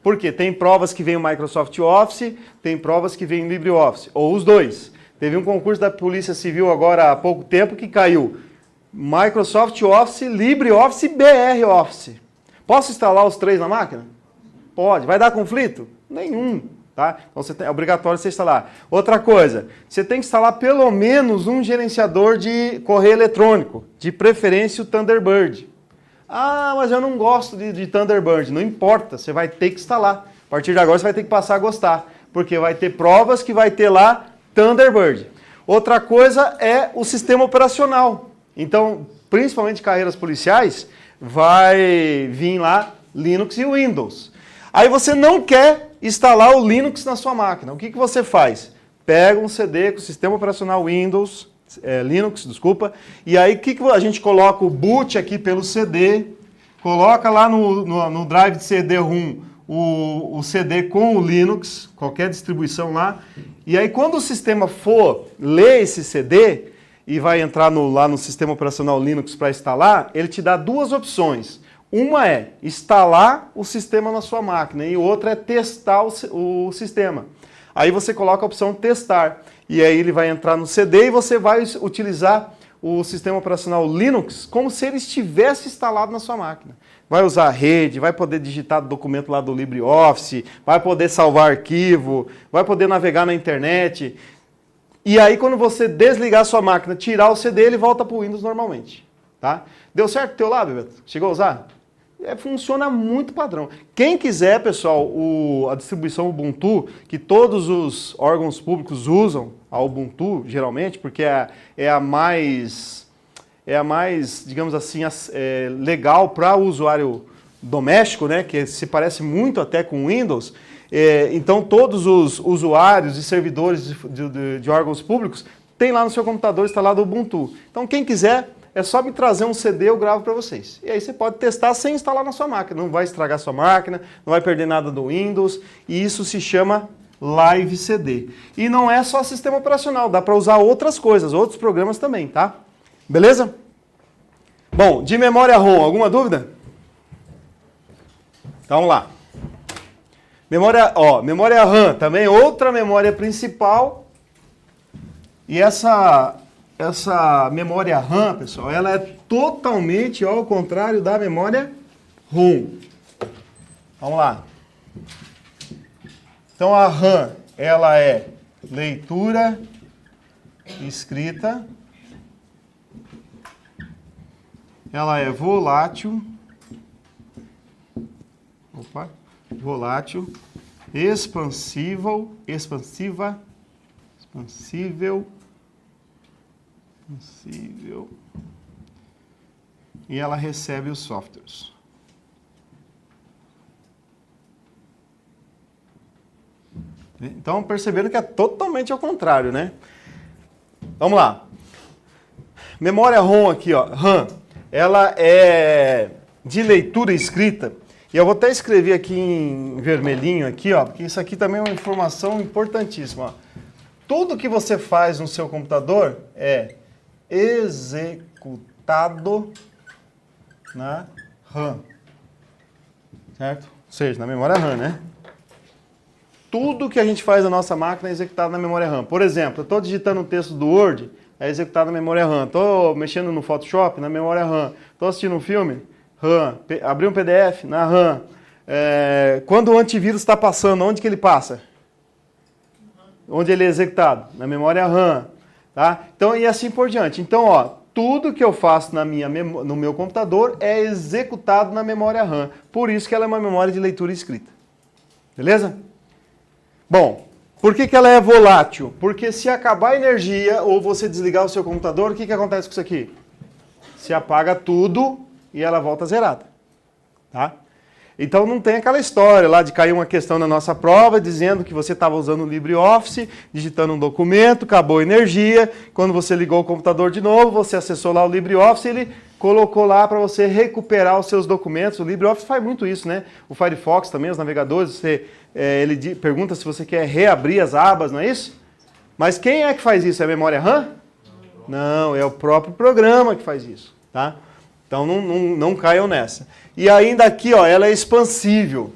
porque tem provas que vem o Microsoft Office, tem provas que vem o LibreOffice, ou os dois. Teve um concurso da Polícia Civil agora há pouco tempo que caiu Microsoft Office, LibreOffice e BR Office. Posso instalar os três na máquina? Pode. Vai dar conflito? Nenhum. Tá? Então é obrigatório você instalar. Outra coisa, você tem que instalar pelo menos um gerenciador de correio eletrônico, de preferência o Thunderbird. Ah, mas eu não gosto de Thunderbird. Não importa, você vai ter que instalar. A partir de agora você vai ter que passar a gostar, porque vai ter provas que vai ter lá Thunderbird. Outra coisa é o sistema operacional. Então, principalmente carreiras policiais, vai vir lá Linux e Windows. Aí você não quer instalar o Linux na sua máquina. O que você faz? Pega um CD com o sistema operacional Windows, Linux, desculpa, e aí o que a gente coloca o boot aqui pelo CD, coloca lá no drive de CD-ROM o CD com o Linux, qualquer distribuição lá, e aí quando o sistema for ler esse CD e vai entrar lá no sistema operacional Linux para instalar, ele te dá duas opções. Uma é instalar o sistema na sua máquina e outra é testar o sistema. Aí você coloca a opção testar e aí ele vai entrar no CD e você vai utilizar o sistema operacional Linux como se ele estivesse instalado na sua máquina. Vai usar a rede, vai poder digitar documento lá do LibreOffice, vai poder salvar arquivo, vai poder navegar na internet. E aí quando você desligar a sua máquina, tirar o CD, ele volta para o Windows normalmente. Tá? Deu certo o teu lá, Bebeto? Chegou a usar? Funciona muito padrão. Quem quiser, pessoal, a distribuição Ubuntu, que todos os órgãos públicos usam a Ubuntu, geralmente, porque é a mais, digamos assim, legal para o usuário doméstico, né, que se parece muito até com o Windows. Então, todos os usuários e servidores de órgãos públicos têm lá no seu computador instalado o Ubuntu. Então, quem quiser, é só me trazer um CD, eu gravo para vocês. E aí você pode testar sem instalar na sua máquina. Não vai estragar sua máquina, não vai perder nada do Windows. E isso se chama Live CD. E não é só sistema operacional, dá para usar outras coisas, outros programas também, tá? Beleza? Bom, de memória ROM, alguma dúvida? Então vamos lá. Memória RAM, também outra memória principal. E essa memória RAM, pessoal, ela é totalmente ao contrário da memória ROM. Vamos lá. Então a RAM, ela é leitura, escrita, ela é volátil, expansível, e ela recebe os softwares. Então, percebendo que é totalmente ao contrário, né? Vamos lá. Memória ROM aqui, ó, RAM, ela é de leitura e escrita. E eu vou até escrever aqui em vermelhinho aqui, ó, porque isso aqui também é uma informação importantíssima, ó. Tudo que você faz no seu computador é executado na RAM, certo? Ou seja, na memória RAM, né? Tudo que a gente faz na nossa máquina é executado na memória RAM. Por exemplo, eu estou digitando um texto do Word, é executado na memória RAM. Estou mexendo no Photoshop, na memória RAM. Estou assistindo um filme, RAM. Abri um PDF, na RAM. Quando o antivírus está passando, onde que ele passa? Onde ele é executado? Na memória RAM. Tá? Então, e assim por diante. Então, ó, tudo que eu faço no meu computador é executado na memória RAM. Por isso que ela é uma memória de leitura e escrita. Beleza? Bom, Por que ela é volátil? Porque se acabar a energia ou você desligar o seu computador, o que acontece com isso aqui? Se apaga tudo e ela volta zerada. Tá? Então não tem aquela história lá de cair uma questão na nossa prova dizendo que você estava usando o LibreOffice, digitando um documento, acabou a energia, quando você ligou o computador de novo, você acessou lá o LibreOffice, ele colocou lá para você recuperar os seus documentos. O LibreOffice faz muito isso, né? O Firefox também, os navegadores, ele pergunta se você quer reabrir as abas, não é isso? Mas quem é que faz isso? É a memória RAM? Não, é o próprio programa que faz isso, tá? Então não caiam nessa. E ainda aqui, ó, ela é expansível.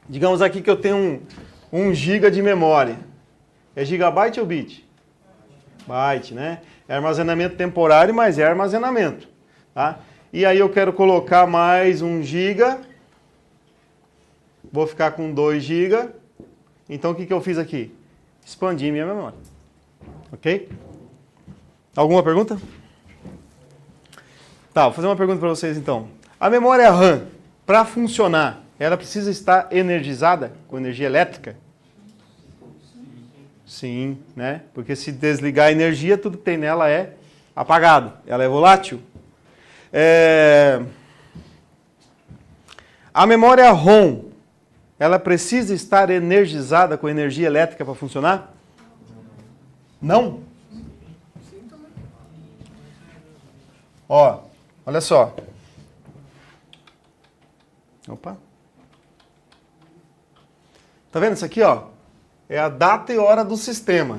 Digamos aqui que eu tenho 1 GB de memória. É gigabyte ou bit? Byte, né? É armazenamento temporário, mas é armazenamento. Tá? E aí eu quero colocar mais 1 GB. Vou ficar com 2 GB. Então o que eu fiz aqui? Expandi minha memória. Ok? Alguma pergunta? Tá, vou fazer uma pergunta para vocês então. A memória RAM, para funcionar, ela precisa estar energizada com energia elétrica? Sim, né? Porque se desligar a energia, tudo que tem nela é apagado. Ela é volátil. A memória ROM, ela precisa estar energizada com energia elétrica para funcionar? Não? Ó, olha só. Opa. Tá vendo isso aqui, ó? É a data e hora do sistema.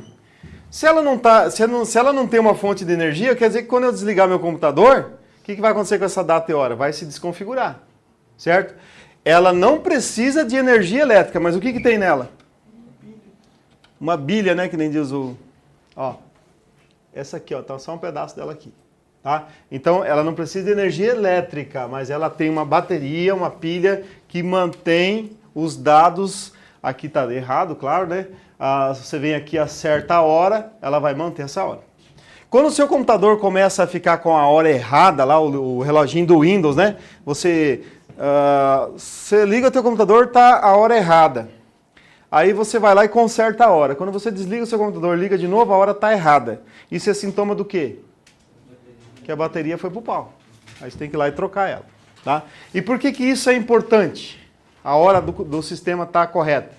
Se ela não tem uma fonte de energia, quer dizer que quando eu desligar meu computador, o que vai acontecer com essa data e hora? Vai se desconfigurar, certo? Ela não precisa de energia elétrica, mas o que tem nela? Uma bilha, né, que nem diz o... Ó, essa aqui, ó, tá só um pedaço dela aqui. Tá? Então, ela não precisa de energia elétrica, mas ela tem uma bateria, uma pilha que mantém os dados. Aqui está errado, claro, né? Você vem aqui, acerta a hora, ela vai manter essa hora. Quando o seu computador começa a ficar com a hora errada, lá o reloginho do Windows, né? Você liga o teu computador, tá a hora errada. Aí você vai lá e conserta a hora. Quando você desliga o seu computador, liga de novo, a hora está errada. Isso é sintoma do quê? Que a bateria foi pro pau. Aí você tem que ir lá e trocar ela. Tá? E por que isso é importante? A hora do sistema está correta.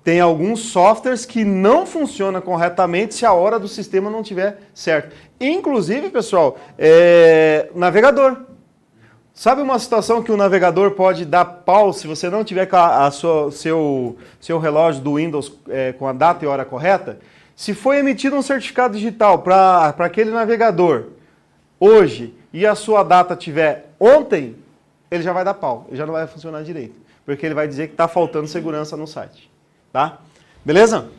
Tem alguns softwares que não funcionam corretamente se a hora do sistema não estiver certo. Inclusive, pessoal, navegador. Sabe uma situação que o navegador pode dar pau se você não tiver com seu relógio do Windows com a data e hora correta? Se foi emitido um certificado digital para aquele navegador hoje e a sua data tiver ontem, ele já vai dar pau, ele já não vai funcionar direito, porque ele vai dizer que está faltando segurança no site. Tá? Beleza?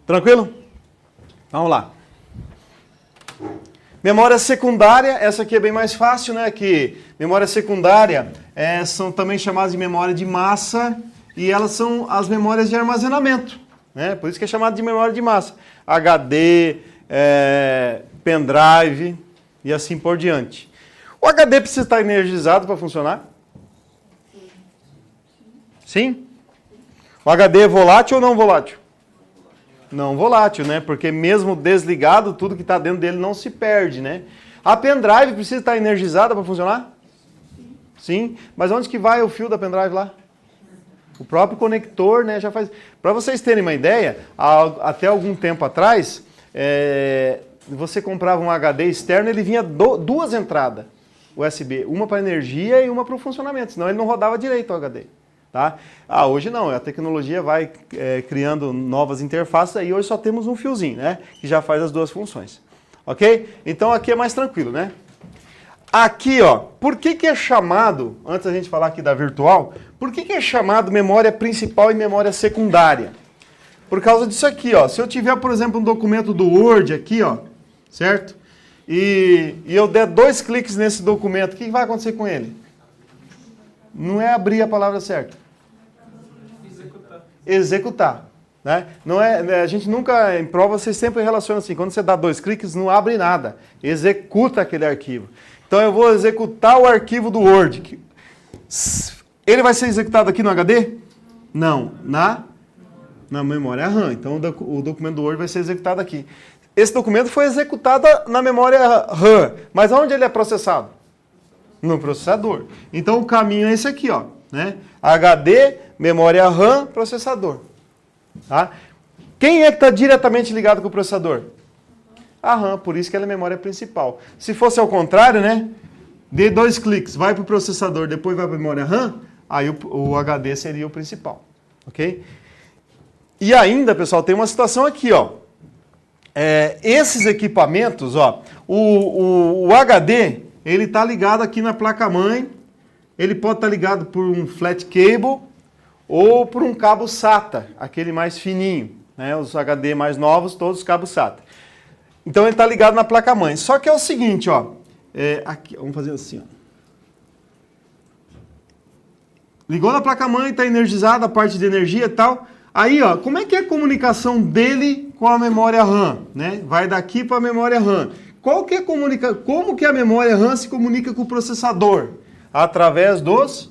Tranquilo? Vamos lá. Memória secundária, essa aqui é bem mais fácil, né? Que memória secundária são também chamadas de memória de massa e elas são as memórias de armazenamento. Por isso que é chamado de memória de massa. HD, pendrive e assim por diante. O HD precisa estar energizado para funcionar? Sim? O HD é volátil ou não volátil? Não volátil, né? Porque mesmo desligado, tudo que está dentro dele não se perde, né? A pendrive precisa estar energizada para funcionar? Sim. Mas onde que vai o fio da pendrive lá? O próprio conector, né, já faz... Para vocês terem uma ideia, até algum tempo atrás, você comprava um HD externo, ele vinha duas entradas USB, uma para energia e uma para o funcionamento, senão ele não rodava direito o HD. Tá? Hoje não, a tecnologia vai criando novas interfaces, aí hoje só temos um fiozinho, né, que já faz as duas funções. Ok? Então aqui é mais tranquilo, né? Aqui, ó, por que é chamado, antes da gente falar aqui da virtual, por que é chamado memória principal e memória secundária? Por causa disso aqui, ó. Se eu tiver, por exemplo, um documento do Word aqui, ó, certo? E eu der 2 cliques nesse documento, o que vai acontecer com ele? Não é abrir a palavra certa. Executar. Né? Não a gente nunca, em prova, você sempre relaciona assim, quando você dá 2 cliques, não abre nada. Executa aquele arquivo. Então eu vou executar o arquivo do Word. Ele vai ser executado aqui no HD? Não, na memória RAM. Então o documento do Word vai ser executado aqui. Esse documento foi executado na memória RAM, mas onde ele é processado? No processador. Então o caminho é esse aqui, ó, né? HD, memória RAM, processador. Tá? Quem é que está diretamente ligado com o processador? A RAM, por isso que ela é a memória principal. Se fosse ao contrário, né? Dê 2 cliques, vai para o processador, depois vai para a memória RAM, aí o HD seria o principal. Ok? E ainda, pessoal, tem uma situação aqui, ó. Esses equipamentos, ó, o HD, ele está ligado aqui na placa-mãe, ele pode estar ligado por um flat cable ou por um cabo SATA, aquele mais fininho, né? Os HD mais novos, todos os cabos SATA. Então ele está ligado na placa-mãe. Só que é o seguinte, ó, aqui, vamos fazer assim, ó. Ligou na placa-mãe, está energizada a parte de energia e tal. Aí, ó, como é que é a comunicação dele com a memória RAM, né? Vai daqui para a memória RAM. Como que a memória RAM se comunica com o processador? Através dos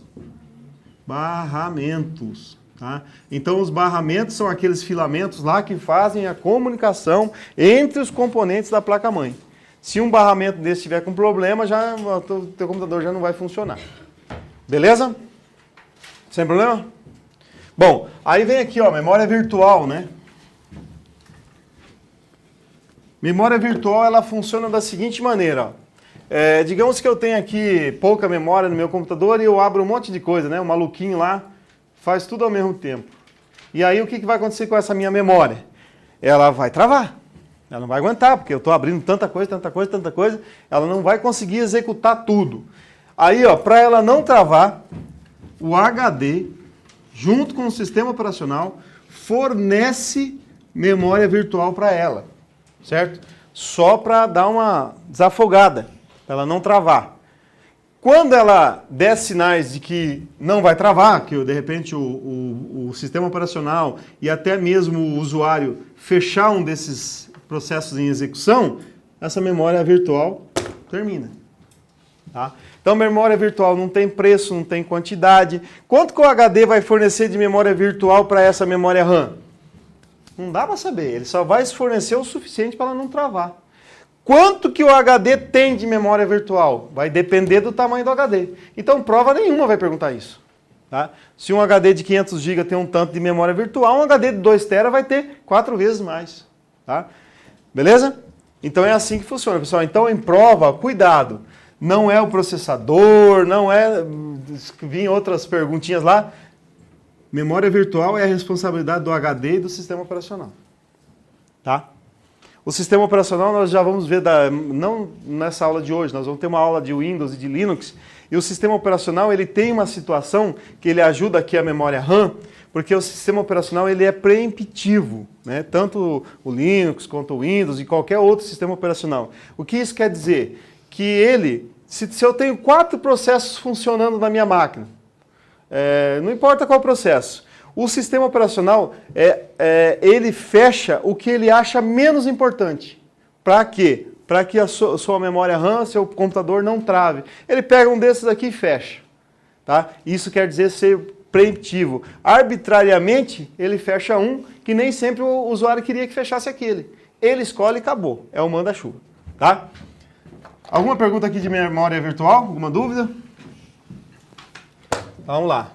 barramentos. Tá? Então, os barramentos são aqueles filamentos lá que fazem a comunicação entre os componentes da placa-mãe. Se um barramento desse tiver com problema, o teu computador já não vai funcionar. Beleza? Sem problema? Bom, aí vem aqui, ó, memória virtual, né? Memória virtual, ela funciona da seguinte maneira, ó. Digamos que eu tenho aqui pouca memória no meu computador e eu abro um monte de coisa, né? O maluquinho lá faz tudo ao mesmo tempo. E aí o que vai acontecer com essa minha memória? Ela vai travar. Ela não vai aguentar, porque eu estou abrindo tanta coisa, ela não vai conseguir executar tudo. Aí, ó, para ela não travar, o HD, junto com o sistema operacional, fornece memória virtual para ela, certo? Só para dar uma desafogada, para ela não travar. Quando ela der sinais de que não vai travar, que de repente o sistema operacional e até mesmo o usuário fechar um desses processos em execução, essa memória virtual termina. Tá? Então, memória virtual não tem preço, não tem quantidade. Quanto que o HD vai fornecer de memória virtual para essa memória RAM? Não dá para saber, ele só vai fornecer o suficiente para ela não travar. Quanto que o HD tem de memória virtual? Vai depender do tamanho do HD. Então, prova nenhuma vai perguntar isso. Tá? Se um HD de 500 GB tem um tanto de memória virtual, um HD de 2 TB vai ter 4 vezes mais. Tá? Beleza? Então, é assim que funciona, pessoal. Então, em prova, cuidado. Não é o processador, não é... Vinham outras perguntinhas lá. Memória virtual é a responsabilidade do HD e do sistema operacional. Tá? O sistema operacional nós já vamos ver, não nessa aula de hoje, nós vamos ter uma aula de Windows e de Linux, e o sistema operacional ele tem uma situação que ele ajuda aqui a memória RAM, porque o sistema operacional ele é preemptivo, né? Tanto o Linux quanto o Windows e qualquer outro sistema operacional. O que isso quer dizer? Que ele, se eu tenho 4 processos funcionando na minha máquina, não importa qual processo, o sistema operacional, ele fecha o que ele acha menos importante. Para quê? Para que a sua memória RAM, seu computador não trave. Ele pega um desses aqui e fecha. Tá? Isso quer dizer ser preemptivo. Arbitrariamente, ele fecha um que nem sempre o usuário queria que fechasse aquele. Ele escolhe e acabou. É o manda-chuva. Tá? Alguma pergunta aqui de memória virtual? Alguma dúvida? Vamos lá.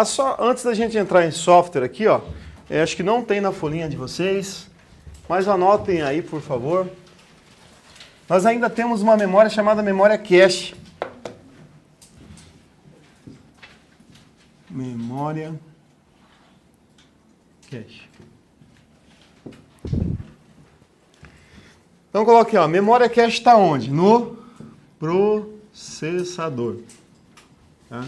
Só antes da gente entrar em software aqui, ó, acho que não tem na folhinha de vocês, mas anotem aí, por favor. Nós ainda temos uma memória chamada memória cache. Memória cache. Então coloque, ó, memória cache está onde? No processador. Tá?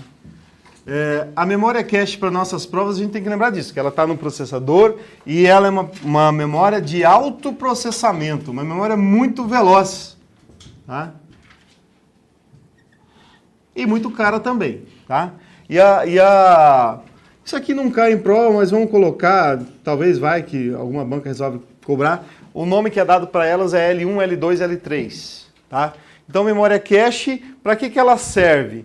A memória cache para nossas provas, a gente tem que lembrar disso, que ela está no processador e ela é uma memória de alto processamento, uma memória muito veloz. Tá? E muito cara também. Tá? Isso aqui não cai em prova, mas vamos colocar, talvez vai que alguma banca resolve cobrar, o nome que é dado para elas é L1, L2, L3. Tá? Então, memória cache, para que ela serve?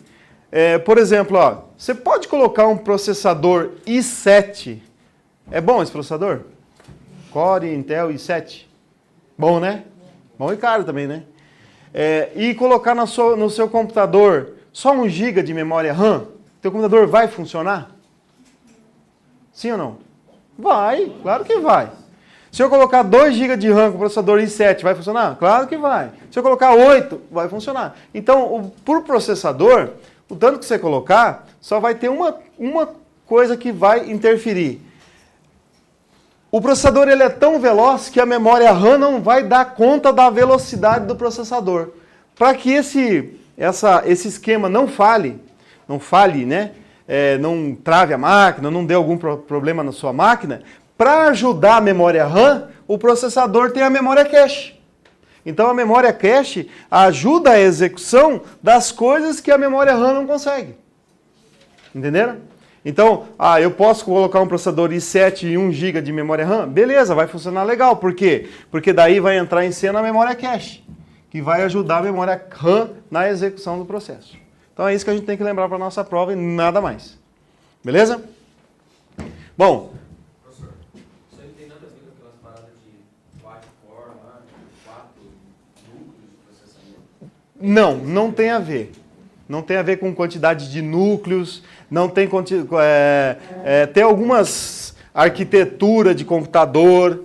Por exemplo, ó, você pode colocar um processador i7. É bom esse processador? Core, Intel i7. Bom, né? Bom e caro também, né? E colocar no seu computador só 1 GB de memória RAM, teu computador vai funcionar? Sim ou não? Vai, claro que vai. Se eu colocar 2 GB de RAM com o processador i7, vai funcionar? Claro que vai. Se eu colocar 8, vai funcionar. Então, por processador, o tanto que você colocar, só vai ter uma coisa que vai interferir. O processador ele é tão veloz que a memória RAM não vai dar conta da velocidade do processador. Para que esse esquema não falhe, né? Não trave a máquina, não dê algum problema na sua máquina, para ajudar a memória RAM, o processador tem a memória cache. Então a memória cache ajuda a execução das coisas que a memória RAM não consegue. Entenderam? Então, eu posso colocar um processador i7 e 1 GB de memória RAM? Beleza, vai funcionar legal. Por quê? Porque daí vai entrar em cena a memória cache, que vai ajudar a memória RAM na execução do processo. Então é isso que a gente tem que lembrar para a nossa prova e nada mais. Beleza? Bom. Professor, isso aí não tem nada a ver com aquelas paradas de quad-core lá, 4 núcleos de processamento? Não tem a ver. Não tem a ver com quantidade de núcleos, não tem tem algumas arquitetura de computador,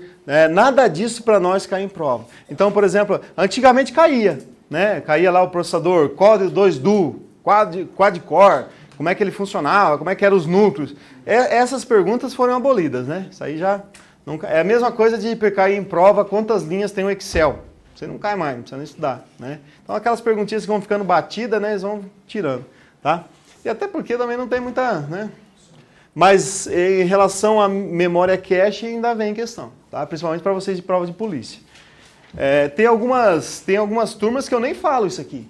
nada disso para nós cair em prova. Então, por exemplo, antigamente caía, né? Caía lá o processador Core 2 Duo, quad-core, como é que ele funcionava, como é que eram os núcleos. Essas perguntas foram abolidas, né? Isso aí já nunca. É a mesma coisa de cair em prova quantas linhas tem o Excel. Você não cai mais, não precisa nem estudar, né? Então aquelas perguntinhas que vão ficando batidas, né, eles vão tirando, tá? E até porque também não tem muita, né? Mas em relação à memória cache ainda vem em questão, tá? Principalmente para vocês de prova de polícia. Tem algumas turmas que eu nem falo isso aqui,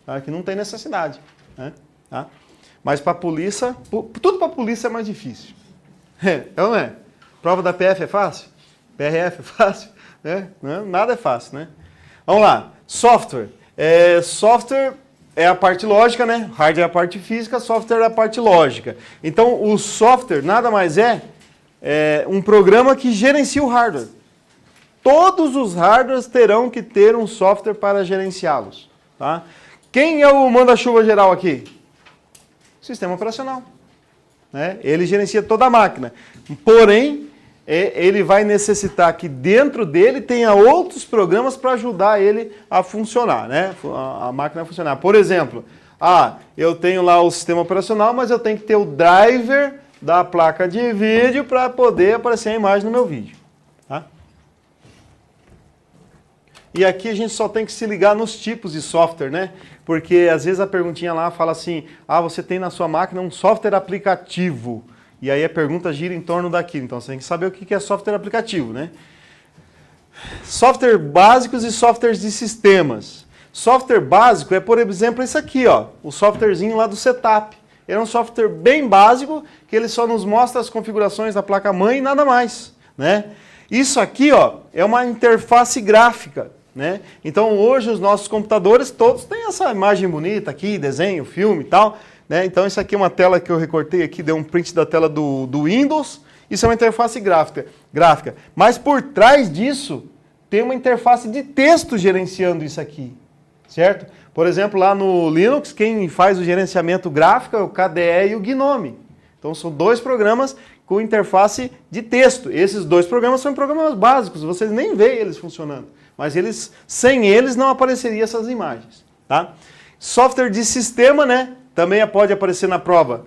tá? Que não tem necessidade, né? Tá? Mas para polícia, tudo para polícia é mais difícil. Não é? Prova da PF é fácil? PRF é fácil? Nada é fácil, né? Vamos lá. Software. Software é a parte lógica, né? Hardware é a parte física, software é a parte lógica. Então, o software nada mais é um programa que gerencia o hardware. Todos os hardwares terão que ter um software para gerenciá-los. Tá? Quem é o manda-chuva geral aqui? Sistema operacional. Né? Ele gerencia toda a máquina. Porém, ele vai necessitar que dentro dele tenha outros programas para ajudar ele a funcionar, né? A máquina a funcionar. Por exemplo, eu tenho lá o sistema operacional, mas eu tenho que ter o driver da placa de vídeo para poder aparecer a imagem no meu vídeo. Tá? E aqui a gente só tem que se ligar nos tipos de software, né? Porque às vezes a perguntinha lá fala assim, você tem na sua máquina um software aplicativo. E aí a pergunta gira em torno daquilo. Então você tem que saber o que é software aplicativo, né? Software básicos e softwares de sistemas. Software básico é, por exemplo, esse aqui, ó, o softwarezinho lá do setup. Ele é um software bem básico, que ele só nos mostra as configurações da placa-mãe e nada mais, né? Isso aqui, ó, é uma interface gráfica, né? Então hoje os nossos computadores todos têm essa imagem bonita aqui, desenho, filme e tal. Né? Então, isso aqui é uma tela que eu recortei aqui, deu um print da tela do Windows. Isso é uma interface gráfica. Mas por trás disso, tem uma interface de texto gerenciando isso aqui. Certo? Por exemplo, lá no Linux, quem faz o gerenciamento gráfico é o KDE e o GNOME. Então, são 2 programas com interface de texto. Esses 2 programas são programas básicos, vocês nem veem eles funcionando. Mas sem eles não apareceriam essas imagens. Tá? Software de sistema, né? Também pode aparecer na prova.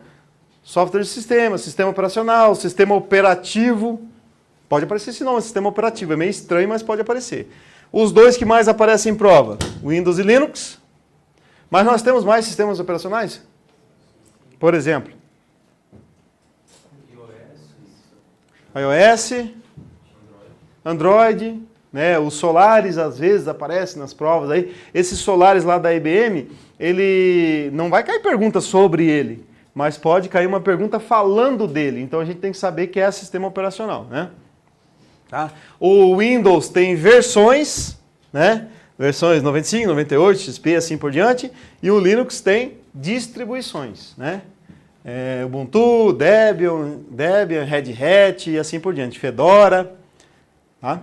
Software de sistema, sistema operacional, sistema operativo. Pode aparecer esse nome, sistema operativo. É meio estranho, mas pode aparecer. Os 2 que mais aparecem em prova, Windows e Linux. Mas nós temos mais sistemas operacionais? Por exemplo, iOS, Android, né? Os Solaris às vezes aparecem nas provas aí. Esses Solaris lá da IBM, ele não vai cair pergunta sobre ele, mas pode cair uma pergunta falando dele. Então a gente tem que saber que é sistema operacional, né? Tá? O Windows tem versões, né? Versões 95, 98, XP, assim por diante. E o Linux tem distribuições, né? Ubuntu, Debian, Red Hat e assim por diante, Fedora, tá?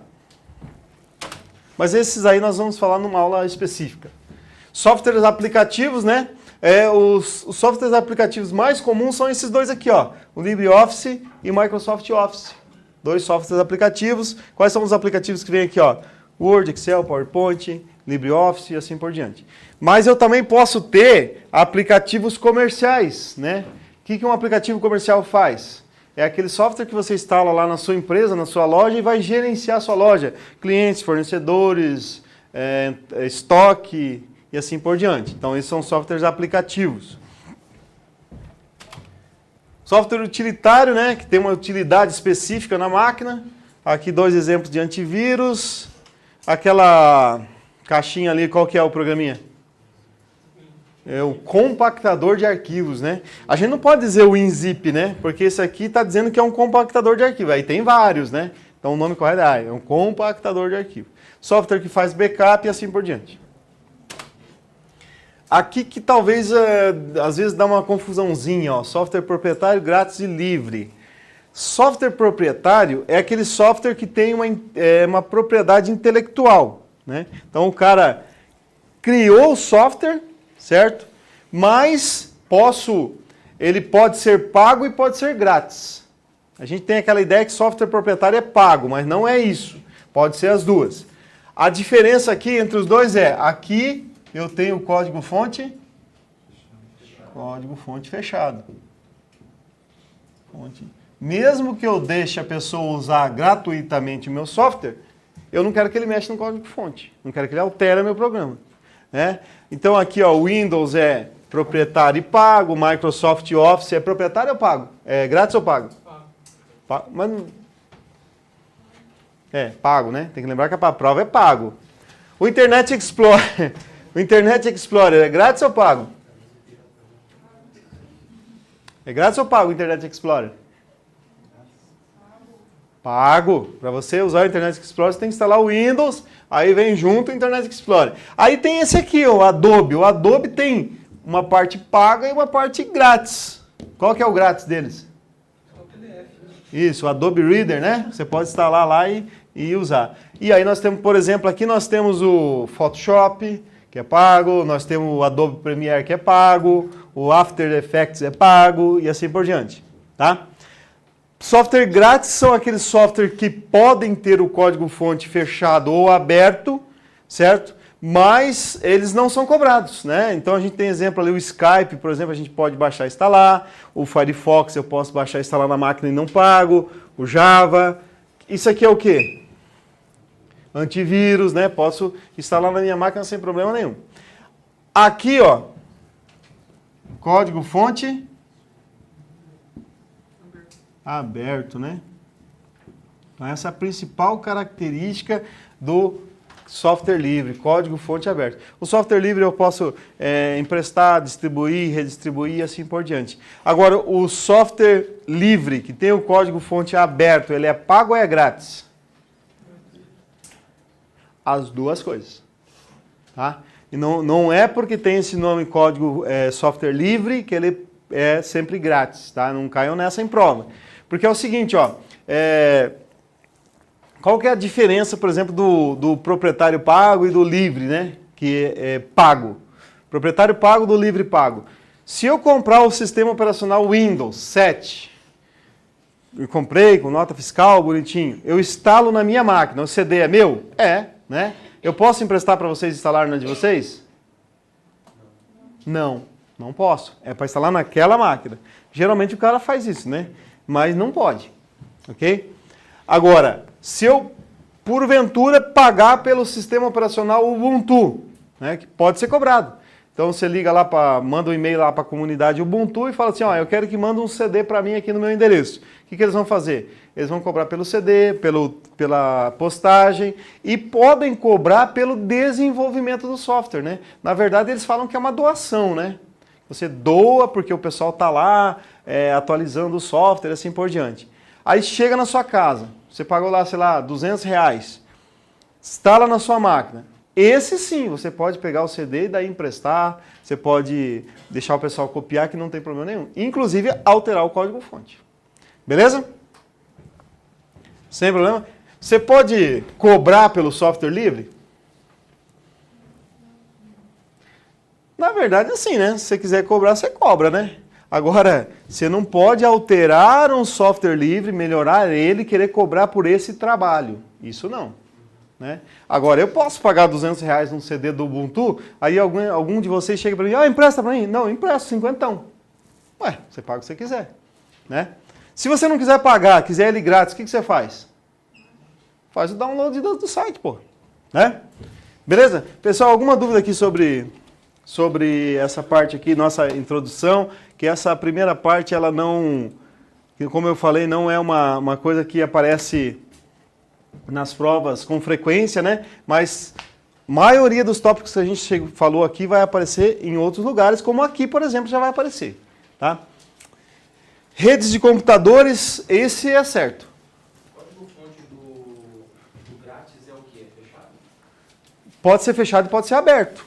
Mas esses aí nós vamos falar numa aula específica. Softwares aplicativos, né? Os softwares aplicativos mais comuns são esses dois aqui, ó, o LibreOffice e o Microsoft Office. 2 softwares aplicativos. Quais são os aplicativos que vem aqui, ó? Word, Excel, PowerPoint, LibreOffice e assim por diante. Mas eu também posso ter aplicativos comerciais, né? O que um aplicativo comercial faz? É aquele software que você instala lá na sua empresa, na sua loja e vai gerenciar a sua loja. Clientes, fornecedores, estoque e assim por diante. Então, esses são softwares aplicativos. Software utilitário, né, que tem uma utilidade específica na máquina. Aqui 2 exemplos de antivírus. Aquela caixinha ali, qual que é o programinha? É o compactador de arquivos, né? A gente não pode dizer o WinZip, né? Porque esse aqui está dizendo que é um compactador de arquivo. Aí tem vários, né? Então o nome correto é um compactador de arquivo. Software que faz backup e assim por diante. Aqui que talvez, às vezes, dá uma confusãozinha, ó. Software proprietário, grátis e livre. Software proprietário é aquele software que tem uma propriedade intelectual, né? Então o cara criou o software, certo? Mas ele pode ser pago e pode ser grátis. A gente tem aquela ideia que software proprietário é pago, mas não é isso. Pode ser as duas. A diferença aqui entre os dois aqui eu tenho o código-fonte fechado. Mesmo que eu deixe a pessoa usar gratuitamente o meu software, eu não quero que ele mexa no código-fonte. Não quero que ele altere meu programa, né? Então aqui, ó, o Windows é proprietário e pago, o Microsoft Office é proprietário ou pago? É grátis ou pago? Pago. Mas não... pago, né? Tem que lembrar que a prova é pago. O Internet Explorer, é grátis ou pago? É grátis ou pago o Internet Explorer? Pago. Para você usar o Internet Explorer, você tem que instalar o Windows, aí vem junto o Internet Explorer. Aí tem esse aqui, o Adobe. O Adobe tem uma parte paga e uma parte grátis. Qual que é o grátis deles? Isso, o Adobe Reader, né? Você pode instalar lá e usar. E aí nós temos, por exemplo, aqui nós temos o Photoshop, que é pago, nós temos o Adobe Premiere, que é pago, o After Effects é pago e assim por diante, tá? Software grátis são aqueles softwares que podem ter o código-fonte fechado ou aberto, certo? Mas eles não são cobrados, né? Então a gente tem exemplo ali, o Skype, por exemplo, a gente pode baixar e instalar, o Firefox eu posso baixar e instalar na máquina e não pago, o Java. Isso aqui é o quê? Antivírus, né? Posso instalar na minha máquina sem problema nenhum. Aqui, ó, código-fonte aberto, né? Então, essa é a principal característica do software livre, código-fonte aberto. O software livre eu posso emprestar, distribuir, redistribuir e assim por diante. Agora, o software livre, que tem o código-fonte aberto, ele é pago ou é grátis? As duas coisas. Tá? E não é porque tem esse nome código software livre que ele é sempre grátis. Tá? Não caiam nessa em prova. Porque é o seguinte, ó, qual que é a diferença, por exemplo, do proprietário pago e do livre, né? Que é pago. Proprietário pago do livre pago. Se eu comprar o sistema operacional Windows 7, eu comprei com nota fiscal, bonitinho, eu instalo na minha máquina, o CD é meu? É, né? Eu posso emprestar para vocês instalar na de vocês? Não, não posso. É para instalar naquela máquina. Geralmente o cara faz isso, né? Mas não pode, ok? Agora, se eu, porventura, pagar pelo sistema operacional Ubuntu, né, que pode ser cobrado. Então, você liga lá, manda um e-mail lá para a comunidade Ubuntu e fala assim, ó, eu quero que manda um CD para mim aqui no meu endereço. O que eles vão fazer? Eles vão cobrar pelo CD, pela postagem e podem cobrar pelo desenvolvimento do software, né? Na verdade, eles falam que é uma doação, né? Você doa porque o pessoal está lá atualizando o software e assim por diante. Aí chega na sua casa, você pagou lá, sei lá, R$200, instala na sua máquina. Esse sim, você pode pegar o CD e daí emprestar, você pode deixar o pessoal copiar que não tem problema nenhum. Inclusive alterar o código-fonte. Beleza? Sem problema. Você pode cobrar pelo software livre? Na verdade, assim, né? Se você quiser cobrar, você cobra, né? Agora, você não pode alterar um software livre, melhorar ele e querer cobrar por esse trabalho. Isso não. Né? Agora, eu posso pagar R$200 num CD do Ubuntu, aí algum de vocês chega para mim, empresta para mim? Não, empresto, 50. Ué, você paga o que você quiser. Né? Se você não quiser pagar, quiser ele grátis, o que você faz? Faz o download do site, pô. Né? Beleza? Pessoal, alguma dúvida aqui sobre essa parte aqui, nossa introdução, que essa primeira parte, ela não, como eu falei, não é uma coisa que aparece nas provas com frequência, né? Mas a maioria dos tópicos que a gente falou aqui vai aparecer em outros lugares, como aqui, por exemplo, já vai aparecer. Tá? Redes de computadores, esse é certo. O código-fonte do grátis é o quê? Fechado? Pode ser fechado e pode ser aberto.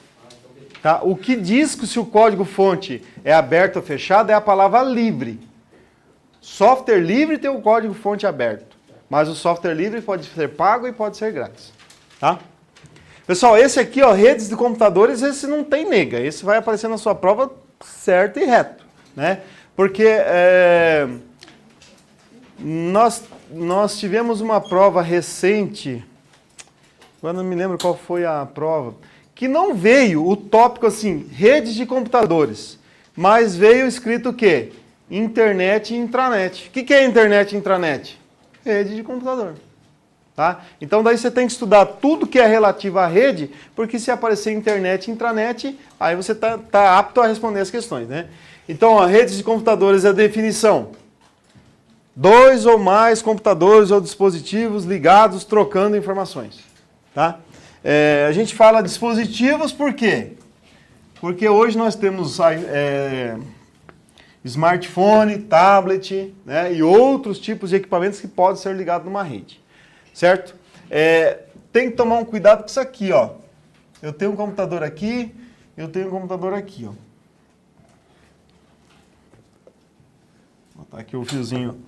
Tá? O que diz que se o código-fonte é aberto ou fechado é a palavra livre. Software livre tem o código-fonte aberto. Mas o software livre pode ser pago e pode ser grátis. Tá? Pessoal, esse aqui, ó, redes de computadores, esse não tem nega. Esse vai aparecer na sua prova certo e reto. Né? Porque nós tivemos uma prova recente, agora não me lembro qual foi a prova, que não veio o tópico assim, redes de computadores, mas veio escrito o quê? Internet e intranet. O que é internet e intranet? Rede de computador. Tá? Então daí você tem que estudar tudo que é relativo à rede, porque se aparecer internet e intranet, aí você tá apto a responder as questões. Né? Então, redes de computadores é a definição. 2 ou mais computadores ou dispositivos ligados trocando informações. Tá? A gente fala dispositivos por quê? Porque hoje nós temos smartphone, tablet, né, e outros tipos de equipamentos que podem ser ligados numa rede. Certo? Tem que tomar um cuidado com isso aqui. Ó. Eu tenho um computador aqui, eu tenho um computador aqui. Ó. Vou botar aqui o fiozinho.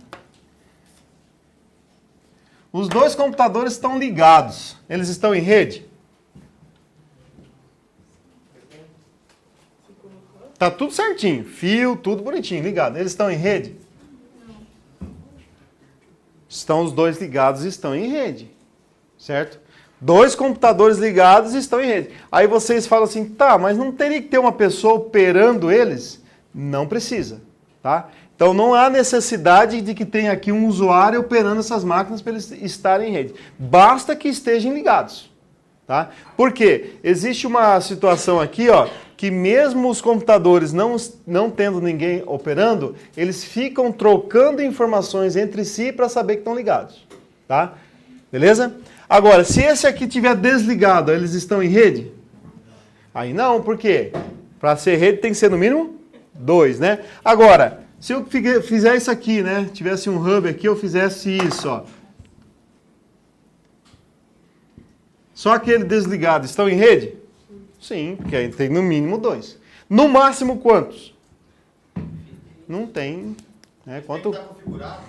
Os dois computadores estão ligados. Eles estão em rede? Tá tudo certinho. Fio, tudo bonitinho, ligado. Eles estão em rede? Estão os dois ligados e estão em rede. Certo? Dois computadores ligados e estão em rede. Aí vocês falam assim, tá, mas não teria que ter uma pessoa operando eles? Não precisa. Tá? Então não há necessidade de que tenha aqui um usuário operando essas máquinas para eles estarem em rede. Basta que estejam ligados. Tá? Por quê? Existe uma situação aqui, ó, que mesmo os computadores não tendo ninguém operando, eles ficam trocando informações entre si para saber que estão ligados. Tá? Beleza? Agora, se esse aqui estiver desligado, eles estão em rede? Aí não, por quê? Para ser rede tem que ser no mínimo 2, né? Agora, se eu fizer isso aqui, né? Tivesse um hub aqui, eu fizesse isso, ó. Só aquele desligado, estão em rede? Sim, porque aí tem no mínimo 2. No máximo quantos? Não tem. Né? Quanto? Tem que estar configurado?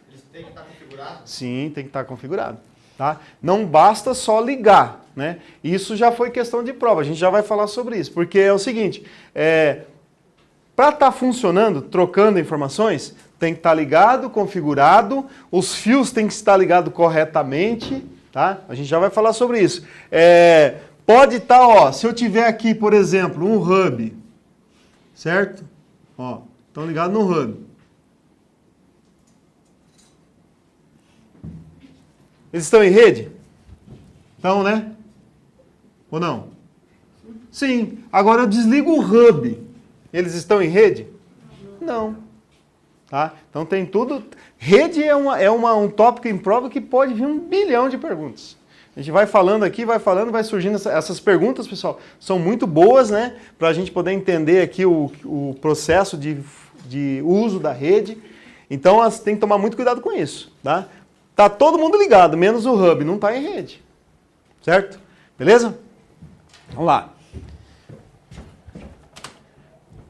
Eles têm que estar configurados? Sim, tem que estar configurado. Tá? Não basta só ligar. Né? Isso já foi questão de prova, a gente já vai falar sobre isso. Porque é o seguinte, para estar funcionando, trocando informações, tem que estar ligado, configurado, os fios têm que estar ligados corretamente, tá? A gente já vai falar sobre isso. Pode estar, ó, se eu tiver aqui, por exemplo, um hub, certo? Ó, estão ligados no hub. Eles estão em rede? Então, né? Ou não? Sim. Agora eu desligo o hub. Eles estão em rede? Não. Tá? Então tem tudo. Rede é um tópico em prova que pode vir 1 bilhão de perguntas. A gente vai falando aqui, vai surgindo essas perguntas, pessoal. São muito boas, né? Para a gente poder entender aqui o processo de uso da rede. Então tem que tomar muito cuidado com isso. Tá todo mundo ligado, menos o hub, não está em rede. Certo? Beleza? Vamos lá.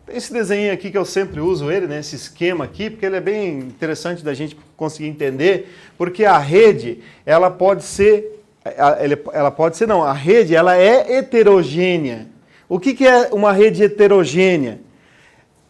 Tem esse desenho aqui que eu sempre uso ele, né? Esse esquema aqui, porque ele é bem interessante da gente conseguir entender, porque a rede, ela pode ser, a rede, ela é heterogênea. O que é uma rede heterogênea?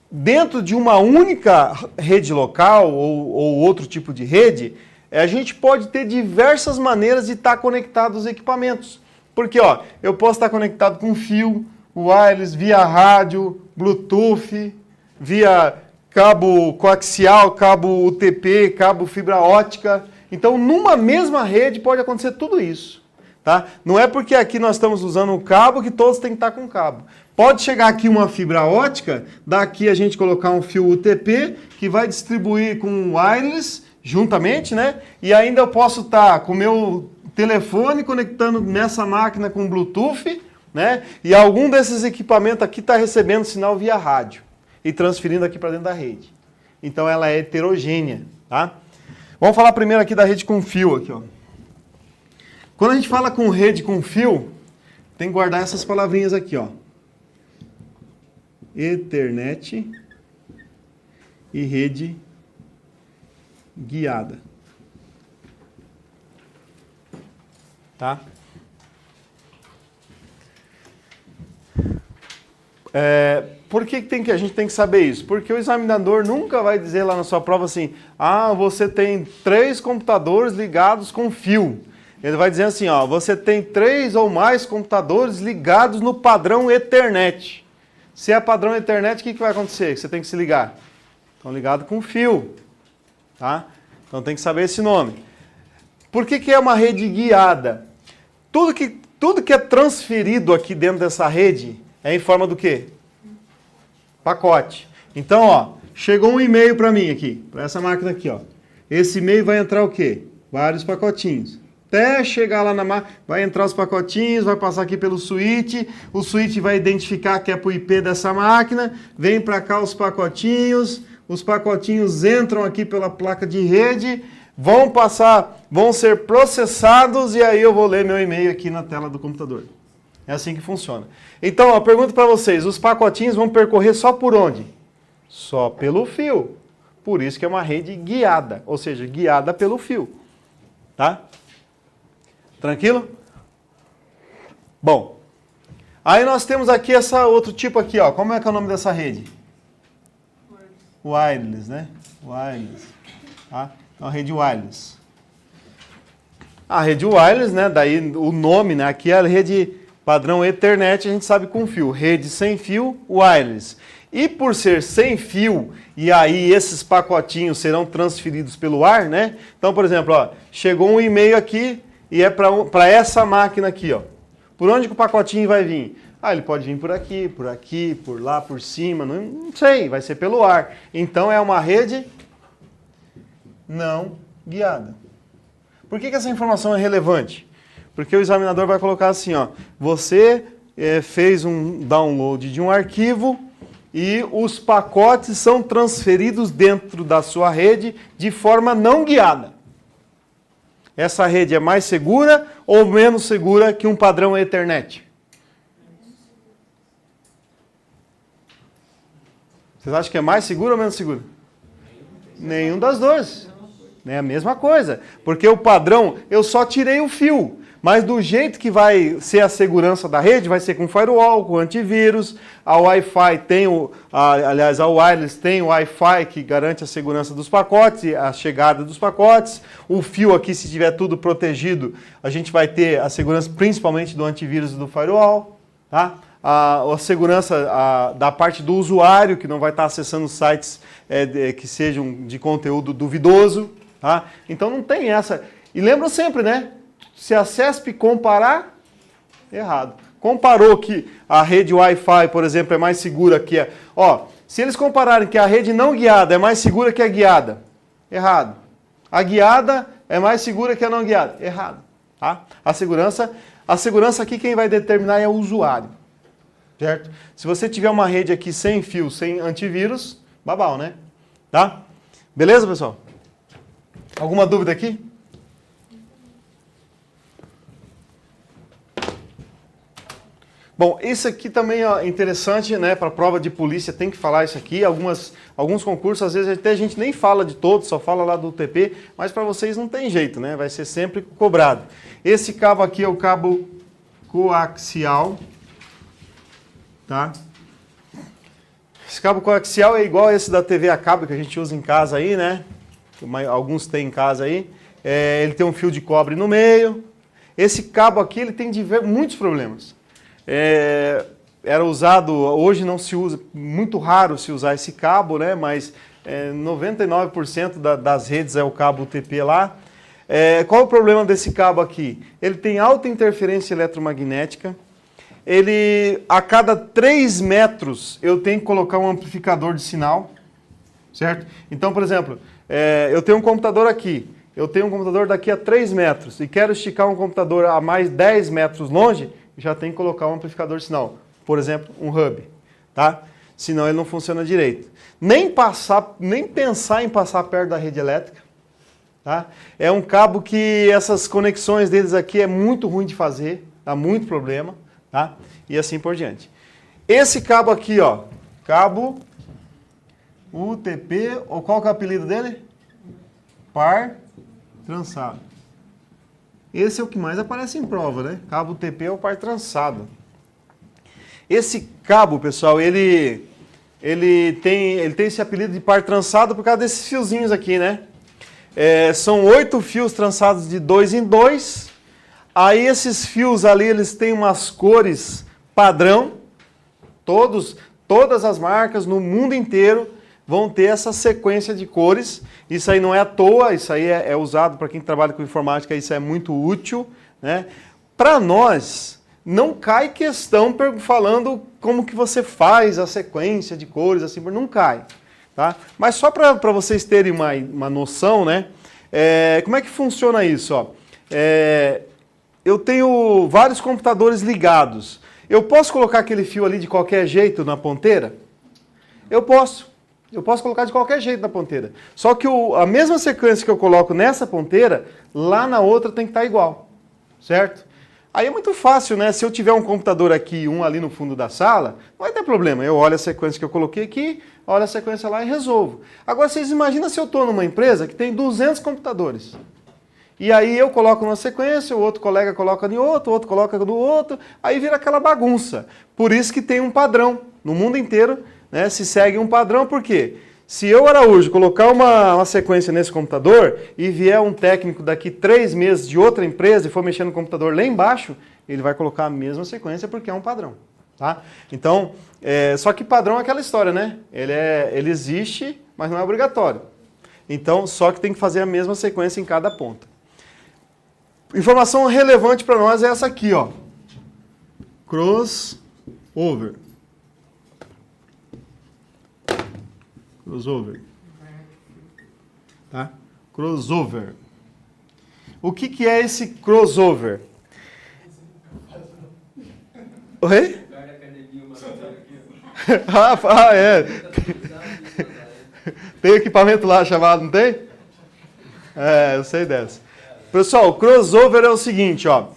Dentro de uma única rede local ou outro tipo de rede, a gente pode ter diversas maneiras de estar conectado aos equipamentos. Porque ó, eu posso estar conectado com fio, wireless, via rádio, Bluetooth, via cabo coaxial, cabo UTP, cabo fibra ótica. Então, numa mesma rede pode acontecer tudo isso. Tá? Não é porque aqui nós estamos usando um cabo que todos têm que estar com cabo. Pode chegar aqui uma fibra ótica, daqui a gente colocar um fio UTP, que vai distribuir com wireless juntamente, né? E ainda eu posso estar com o meu telefone conectando nessa máquina com Bluetooth, né? E algum desses equipamentos aqui está recebendo sinal via rádio e transferindo aqui para dentro da rede. Então ela é heterogênea, tá? Vamos falar primeiro aqui da rede com fio aqui, ó. Quando a gente fala com rede com fio, tem que guardar essas palavrinhas aqui, ó. Ethernet e rede guiada. Tá? Por que a gente tem que saber isso? Porque o examinador nunca vai dizer lá na sua prova assim, ah, você tem 3 computadores ligados com fio. Ele vai dizer assim, ó, você tem 3 ou mais computadores ligados no padrão Ethernet. Se é padrão Ethernet, o que vai acontecer? Você tem que se ligar. Estão ligados com fio. Tá? Então tem que saber esse nome. Por que é uma rede guiada? Tudo que é transferido aqui dentro dessa rede é em forma do quê? Pacote. Então, ó, chegou um e-mail para mim aqui, para essa máquina aqui, ó. Esse e-mail vai entrar o quê? Vários pacotinhos. Até chegar lá na máquina, vai entrar os pacotinhos, vai passar aqui pelo switch, o switch vai identificar que é para o IP dessa máquina, vem para cá os pacotinhos entram aqui pela placa de rede, vão ser processados e aí eu vou ler meu e-mail aqui na tela do computador. É assim que funciona. Então, ó, pergunto para vocês, os pacotinhos vão percorrer só por onde? Só pelo fio. Por isso que é uma rede guiada, ou seja, guiada pelo fio. Tá? Tranquilo? Bom, aí nós temos aqui essa outro tipo aqui, ó. Como é que é o nome dessa rede? Wireless, né? Wireless. Tá? Então, a rede wireless. A rede wireless, né? Daí o nome, né? Aqui é a rede padrão Ethernet, a gente sabe com fio. Rede sem fio, wireless. E por ser sem fio, e aí esses pacotinhos serão transferidos pelo ar, né? Então, por exemplo, ó, chegou um e-mail aqui e é para essa máquina aqui, ó. Por onde que o pacotinho vai vir? Ah, ele pode vir por aqui, por lá, por cima, não sei, vai ser pelo ar. Então é uma rede não guiada. Por que essa informação é relevante? Porque o examinador vai colocar assim, ó, você fez um download de um arquivo e os pacotes são transferidos dentro da sua rede de forma não guiada. Essa rede é mais segura ou menos segura que um padrão Ethernet? Vocês acham que é mais seguro ou menos seguro? Nenhum das duas. É a mesma coisa. Porque o padrão, eu só tirei o fio. Mas do jeito que vai ser a segurança da rede, vai ser com firewall, com antivírus. A Wi-Fi tem a wireless tem o Wi-Fi que garante a segurança dos pacotes, a chegada dos pacotes. O fio aqui, se tiver tudo protegido, a gente vai ter a segurança principalmente do antivírus e do firewall. Tá? A segurança da parte do usuário, que não vai estar acessando sites que sejam de conteúdo duvidoso. Tá? Então não tem essa. E lembra sempre, né? Se a CESP comparar, errado. Comparou que a rede Wi-Fi, por exemplo, é mais segura que a... Ó, se eles compararem que a rede não guiada é mais segura que a guiada, errado. A guiada é mais segura que a não guiada, errado. Tá? A segurança aqui quem vai determinar é o usuário. Certo? Se você tiver uma rede aqui sem fio, sem antivírus, babau, né? Tá? Beleza, pessoal? Alguma dúvida aqui? Bom, isso aqui também é interessante, né? Para prova de polícia tem que falar isso aqui. Alguns concursos, às vezes até a gente nem fala de todos, só fala lá do UTP, mas para vocês não tem jeito, né? Vai ser sempre cobrado. Esse cabo aqui é o cabo coaxial, tá? Esse cabo coaxial é igual esse da TV a cabo que a gente usa em casa aí, né? Alguns têm em casa aí. Ele tem um fio de cobre no meio. Esse cabo aqui ele tem muitos problemas. Era usado, hoje não se usa, muito raro se usar esse cabo, né? Mas 99% das redes é o cabo UTP lá. Qual o problema desse cabo aqui? Ele tem alta interferência eletromagnética. Ele, a cada 3 metros, eu tenho que colocar um amplificador de sinal, certo? Então, por exemplo, eu tenho um computador aqui, eu tenho um computador daqui a 3 metros e quero esticar um computador a mais 10 metros longe, já tem que colocar um amplificador de sinal, por exemplo, um hub, tá? Senão ele não funciona direito. Nem pensar em passar perto da rede elétrica, tá? É um cabo que essas conexões deles aqui é muito ruim de fazer, dá muito problema, tá? E assim por diante. Esse cabo aqui, ó, cabo UTP, ou qual que é o apelido dele? Par trançado. Esse é o que mais aparece em prova, né? Cabo UTP é o par trançado. Esse cabo, pessoal, ele tem esse apelido de par trançado por causa desses fiozinhos aqui, né? São 8 fios trançados de 2 em 2. Aí esses fios ali, eles têm umas cores padrão. Todas as marcas no mundo inteiro vão ter essa sequência de cores. Isso aí não é à toa, isso aí é usado para quem trabalha com informática, isso é muito útil, né? Para nós, não cai questão falando como que você faz a sequência de cores, assim, não cai, tá? Mas só para vocês terem uma noção, né? Como é que funciona isso? Ó? Eu tenho vários computadores ligados. Eu posso colocar aquele fio ali de qualquer jeito na ponteira? Eu posso. Eu posso colocar de qualquer jeito na ponteira. Só que a mesma sequência que eu coloco nessa ponteira, lá na outra tem que estar igual. Certo? Aí é muito fácil, né? Se eu tiver um computador aqui e um ali no fundo da sala, não vai ter problema. Eu olho a sequência que eu coloquei aqui, olho a sequência lá e resolvo. Agora, vocês imaginam se eu estou numa empresa que tem 200 computadores. E aí eu coloco numa sequência, o outro colega coloca em outro, o outro coloca no outro, aí vira aquela bagunça. Por isso que tem um padrão. No mundo inteiro, né, se segue um padrão, por quê? Se eu, Araújo, colocar uma sequência nesse computador e vier um técnico daqui 3 meses de outra empresa e for mexer no computador lá embaixo, ele vai colocar a mesma sequência porque é um padrão. Tá? Então, só que padrão é aquela história, né? Ele existe, mas não é obrigatório. Então, só que tem que fazer a mesma sequência em cada ponta. Informação relevante para nós é essa aqui, ó. Crossover. Crossover. Tá? Crossover. O que é esse crossover? Oi? É. Tem equipamento lá chamado, não tem? Eu sei dessa. Pessoal, o crossover é o seguinte, ó.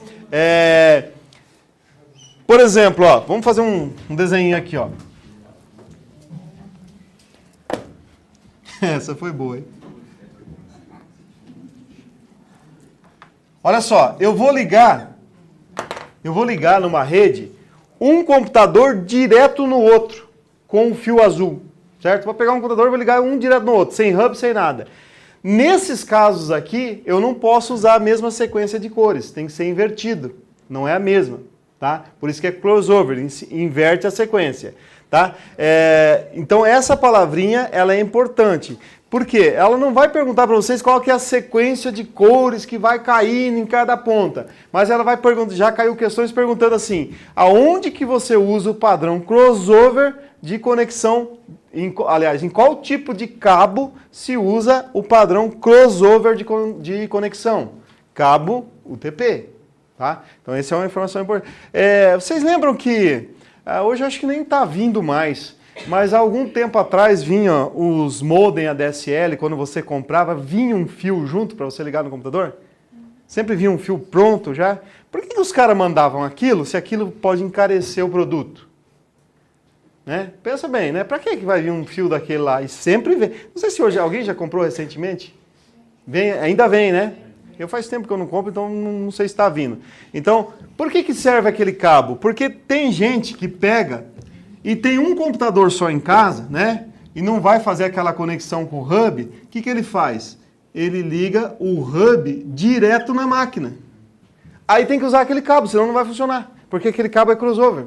Por exemplo, ó, vamos fazer um desenho aqui, ó. Essa foi boa, hein? Olha só, eu vou ligar numa rede um computador direto no outro, com um fio azul, certo? Vou pegar um computador e vou ligar um direto no outro, sem hub, sem nada. Nesses casos aqui, eu não posso usar a mesma sequência de cores, tem que ser invertido, não é a mesma, tá? Por isso que é crossover, inverte a sequência. Tá? Então essa palavrinha ela é importante. Por quê? Ela não vai perguntar para vocês qual que é a sequência de cores que vai cair em cada ponta. Mas ela vai perguntar, já caiu questões perguntando assim, aonde que você usa o padrão crossover de conexão, aliás, em qual tipo de cabo se usa o padrão crossover de conexão? Cabo UTP. Tá? Então essa é uma informação importante. Vocês lembram que hoje eu acho que nem está vindo mais, mas há algum tempo atrás vinha os modem ADSL, quando você comprava, vinha um fio junto para você ligar no computador? Sempre vinha um fio pronto já. Por que os caras mandavam aquilo se aquilo pode encarecer o produto? Né? Pensa bem, né? Para que vai vir um fio daquele lá? E sempre vem. Não sei se hoje alguém já comprou recentemente. Ainda vem, né? Eu faz tempo que eu não compro, então não sei se está vindo. Então, por que serve aquele cabo? Porque tem gente que pega e tem um computador só em casa, né? E não vai fazer aquela conexão com o hub. O que ele faz? Ele liga o hub direto na máquina. Aí tem que usar aquele cabo, senão não vai funcionar. Porque aquele cabo é crossover.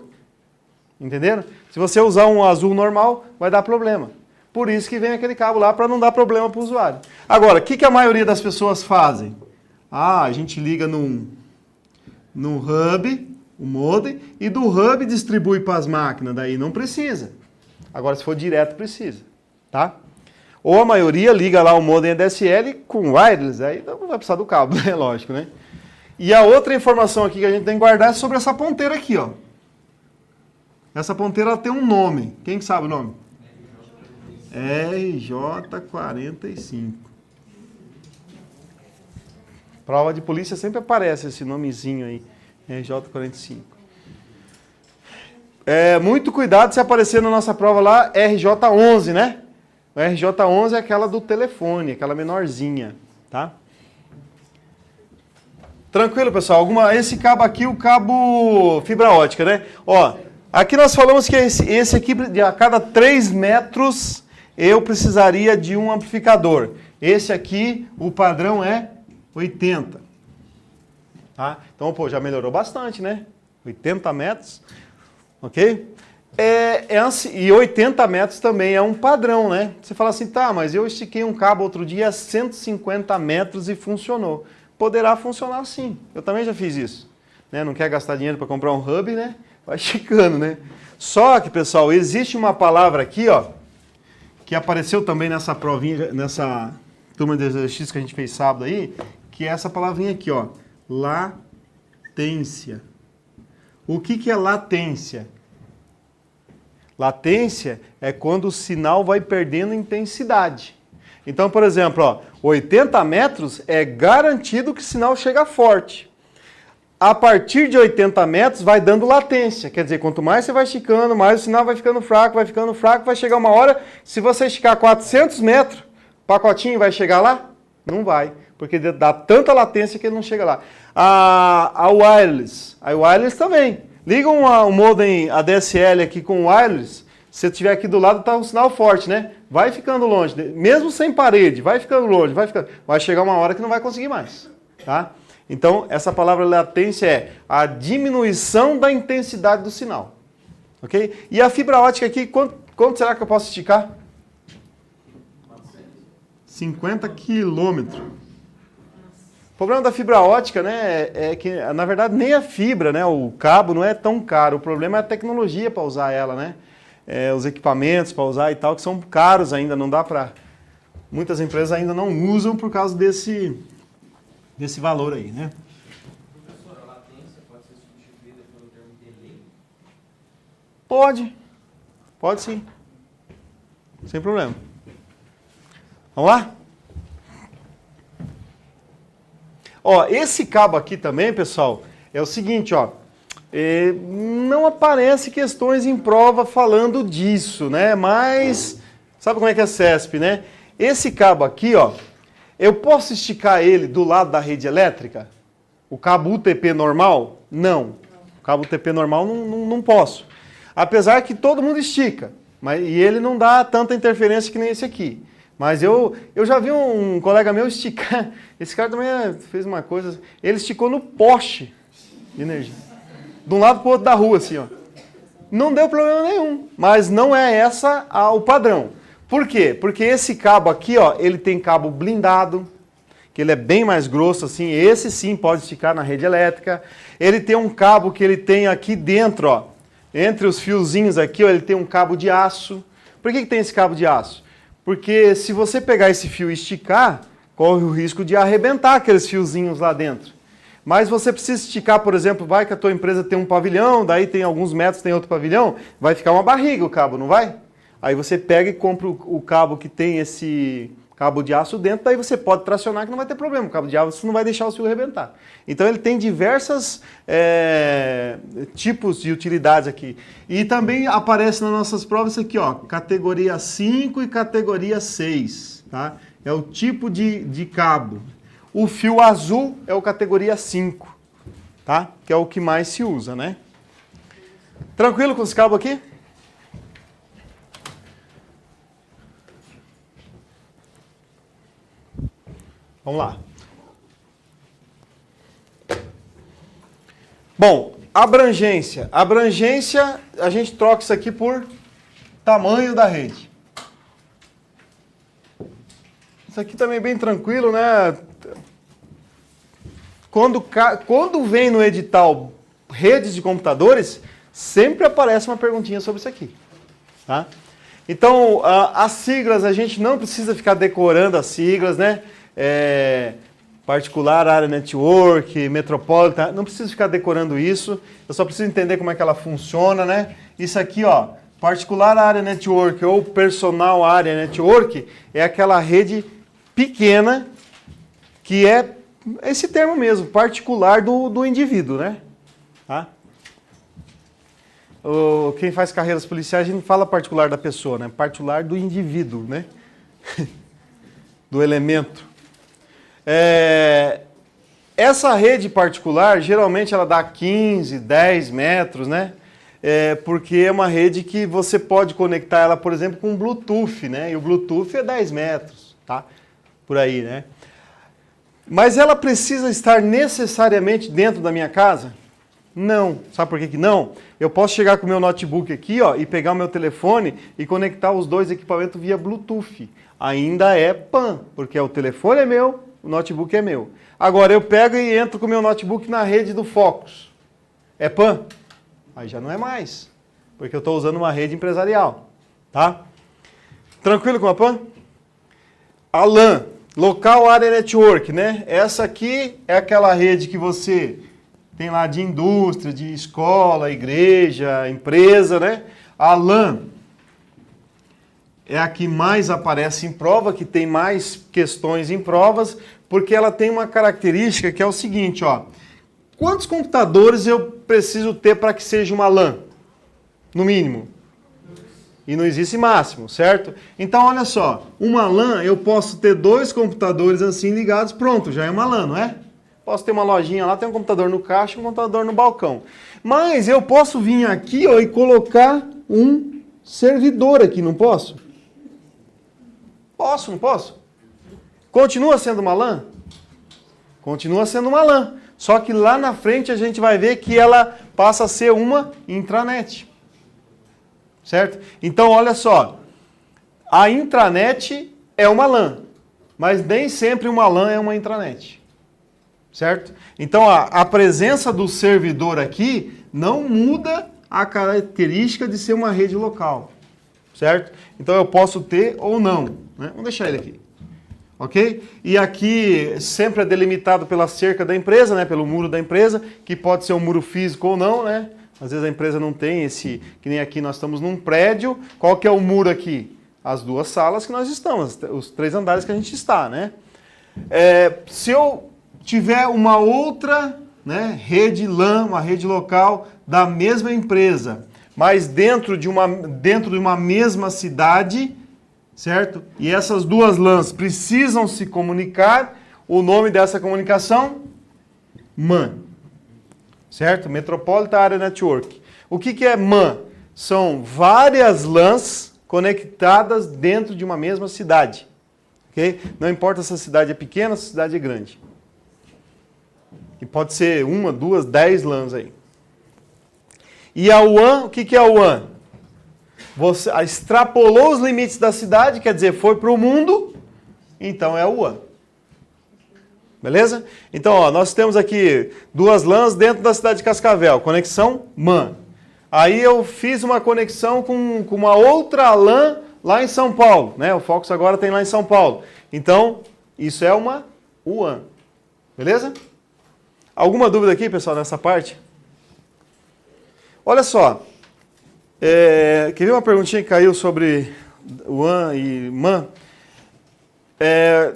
Entenderam? Se você usar um azul normal, vai dar problema. Por isso que vem aquele cabo lá, para não dar problema para o usuário. Agora, o que a maioria das pessoas fazem? A gente liga no hub, o modem, e do hub distribui para as máquinas. Daí não precisa. Agora, se for direto, precisa. Tá? Ou a maioria liga lá o modem ADSL com wireless, aí não vai precisar do cabo, né? Lógico, né? E a outra informação aqui que a gente tem que guardar é sobre essa ponteira aqui, ó. Essa ponteira ela tem um nome. Quem que sabe o nome? RJ45. Prova de polícia sempre aparece esse nomezinho aí. RJ45. Muito cuidado se aparecer na nossa prova lá RJ11, né? O RJ11 é aquela do telefone, aquela menorzinha, tá? Tranquilo, pessoal? Esse cabo aqui, o cabo fibra ótica, né? Ó, aqui nós falamos que esse aqui, a cada 3 metros, eu precisaria de um amplificador. Esse aqui, o padrão é 80. Tá? Então, pô, já melhorou bastante, né? 80 metros, ok? E 80 metros também é um padrão, né? Você fala assim, tá, mas eu estiquei um cabo outro dia a 150 metros e funcionou. Poderá funcionar sim. Eu também já fiz isso. Né? Não quer gastar dinheiro para comprar um hub, né? Vai esticando, né? Só que, pessoal, existe uma palavra aqui, ó, que apareceu também nessa provinha, nessa turma de exercício que a gente fez sábado aí, que é essa palavrinha aqui, ó, latência. O que é latência? Latência é quando o sinal vai perdendo intensidade. Então, por exemplo, ó, 80 metros é garantido que o sinal chega forte. A partir de 80 metros vai dando latência. Quer dizer, quanto mais você vai esticando, mais o sinal vai ficando fraco, vai chegar uma hora, se você esticar 400 metros, o pacotinho vai chegar lá? Não vai, porque dá tanta latência que ele não chega lá. A wireless também. Liga um modem ADSL aqui com wireless, se você estiver aqui do lado, está um sinal forte, né? Vai ficando longe, mesmo sem parede, vai ficando longe, vai chegar uma hora que não vai conseguir mais, tá? Então, essa palavra latência é a diminuição da intensidade do sinal, ok? E a fibra ótica aqui, quanto será que eu posso esticar? 50 quilômetros. O problema da fibra ótica, né, é que, na verdade, nem a fibra, né, o cabo não é tão caro. O problema é a tecnologia para usar ela, né? Os equipamentos para usar e tal, que são caros ainda, não dá para... Muitas empresas ainda não usam por causa desse valor aí, né? Professor, a latência pode ser substituída pelo termo delay? Pode sim. Sem problema. Vamos lá? Ó, esse cabo aqui também, pessoal, é o seguinte, ó. Não aparece questões em prova falando disso, né? Mas, sabe como é que é CESP, né? Esse cabo aqui, ó, eu posso esticar ele do lado da rede elétrica? O cabo UTP normal? Não. O cabo UTP normal não posso. Apesar que todo mundo estica, e ele não dá tanta interferência que nem esse aqui. Mas eu já vi um colega meu esticar, esse cara também fez uma coisa, ele esticou no poste de energia. De um lado para o outro da rua, assim, ó. Não deu problema nenhum, mas não é o padrão. Por quê? Porque esse cabo aqui, ó, ele tem cabo blindado, que ele é bem mais grosso, assim, esse sim pode esticar na rede elétrica. Ele tem um cabo que ele tem aqui dentro, ó, entre os fiozinhos aqui, ó, ele tem um cabo de aço. Por que tem esse cabo de aço? Porque se você pegar esse fio e esticar, corre o risco de arrebentar aqueles fiozinhos lá dentro. Mas você precisa esticar, por exemplo, vai que a tua empresa tem um pavilhão, daí tem alguns metros, tem outro pavilhão, vai ficar uma barriga o cabo, não vai? Aí você pega e compra o cabo que tem esse cabo de aço dentro, daí você pode tracionar que não vai ter problema. O cabo de aço não vai deixar o fio arrebentar. Então ele tem diversas tipos de utilidades aqui. E também aparece nas nossas provas isso aqui, ó, categoria 5 e categoria 6. Tá? É o tipo de cabo. O fio azul é o categoria 5, tá? Que é o que mais se usa, né? Tranquilo com os cabos aqui? Vamos lá. Bom, abrangência. Abrangência, a gente troca isso aqui por tamanho da rede. Isso aqui também é bem tranquilo, né? Quando vem no edital redes de computadores, sempre aparece uma perguntinha sobre isso aqui. Tá? Então, as siglas, a gente não precisa ficar decorando as siglas, né? Particular Area Network, Metropolitan, não preciso ficar decorando isso, eu só preciso entender como é que ela funciona, né? Isso aqui, ó, Particular Area Network ou Personal Area Network é aquela rede pequena que é esse termo mesmo, particular do indivíduo, né? Tá? Quem faz carreiras policiais, a gente não fala particular da pessoa, né? Particular do indivíduo, né? Do elemento. Essa rede particular, geralmente ela dá 15, 10 metros, né? Porque é uma rede que você pode conectar ela, por exemplo, com Bluetooth, né? E o Bluetooth é 10 metros, tá? Por aí, né? Mas ela precisa estar necessariamente dentro da minha casa? Não. Sabe por que não? Eu posso chegar com o meu notebook aqui, ó, e pegar o meu telefone e conectar os dois equipamentos via Bluetooth. Ainda é PAN, porque o telefone é meu, o notebook é meu. Agora eu pego e entro com o meu notebook na rede do Focus. É PAN? Aí já não é mais, porque eu estou usando uma rede empresarial. Tá? Tranquilo com a PAN? A LAN. Local Area Network, né? Essa aqui é aquela rede que você tem lá de indústria, de escola, igreja, empresa, né? A LAN é a que mais aparece em prova, que tem mais questões em provas, porque ela tem uma característica que é o seguinte, ó. Quantos computadores eu preciso ter para que seja uma LAN? No mínimo. E não existe máximo, certo? Então, olha só, uma LAN, eu posso ter 2 computadores assim ligados, pronto, já é uma LAN, não é? Posso ter uma lojinha lá, tem um computador no caixa e um computador no balcão. Mas eu posso vir aqui, ó, e colocar um servidor aqui, não posso? Posso, não posso? Continua sendo uma LAN? Continua sendo uma LAN. Só que lá na frente a gente vai ver que ela passa a ser uma intranet. Certo? Então, olha só, a intranet é uma LAN, mas nem sempre uma LAN é uma intranet. Certo? Então, a presença do servidor aqui não muda a característica de ser uma rede local. Certo? Então, eu posso ter ou não. Né? Vamos deixar ele aqui. Ok? E aqui sempre é delimitado pela cerca da empresa, né? Pelo muro da empresa, que pode ser um muro físico ou não, né? Às vezes a empresa não tem esse, que nem aqui nós estamos num prédio. Qual que é o muro aqui? As 2 salas que nós estamos, os 3 andares que a gente está, né? Se eu tiver uma outra, né, rede LAN, uma rede local da mesma empresa, mas dentro de uma mesma cidade, certo? E essas 2 LANs precisam se comunicar, o nome dessa comunicação? MAN. Certo? Metropolitan Area Network. O que é MAN? São várias LANs conectadas dentro de uma mesma cidade. Okay? Não importa se a cidade é pequena ou se a cidade é grande. E pode ser 1, 2, 10 LANs aí. E a WAN, o que é a WAN? Você extrapolou os limites da cidade, quer dizer, foi para o mundo, então é a WAN. Beleza? Então, ó, nós temos aqui 2 LANs dentro da cidade de Cascavel, conexão MAN. Aí eu fiz uma conexão com uma outra LAN lá em São Paulo, né? O Focus agora tem lá em São Paulo. Então, isso é uma WAN. Beleza? Alguma dúvida aqui, pessoal, nessa parte? Olha só. Queria uma perguntinha que caiu sobre WAN e MAN.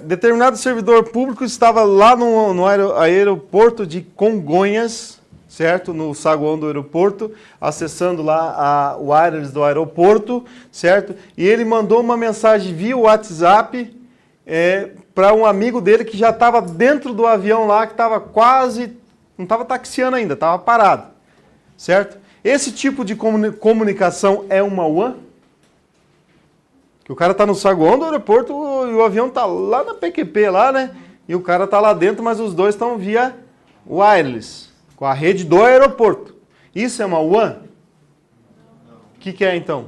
determinado servidor público estava lá no aeroporto de Congonhas, certo? No saguão do aeroporto, acessando lá o wireless do aeroporto, certo? E ele mandou uma mensagem via WhatsApp para um amigo dele que já estava dentro do avião lá, que estava quase, não estava taxiando ainda, estava parado, certo? Esse tipo de comunicação é uma WAN? Que o cara está no saguão do aeroporto e o avião está lá na PQP, lá, né? E o cara está lá dentro, mas os dois estão via wireless, com a rede do aeroporto. Isso é uma WAN? O que é então?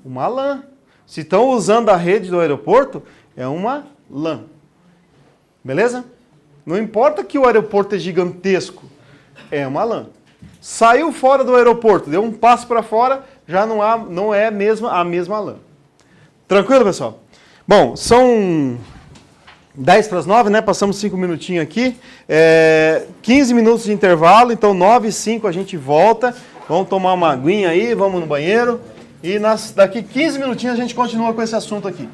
Uma LAN. Se estão usando a rede do aeroporto, é uma LAN. Beleza? Não importa que o aeroporto é gigantesco, é uma LAN. Saiu fora do aeroporto, deu um passo para fora, já não é a mesma LAN. Tranquilo, pessoal? Bom, são 10 para as 9, né? Passamos 5 minutinhos aqui. 15 minutos de intervalo, então 9 e 5 a gente volta. Vamos tomar uma aguinha aí, vamos no banheiro. E daqui 15 minutinhos a gente continua com esse assunto aqui.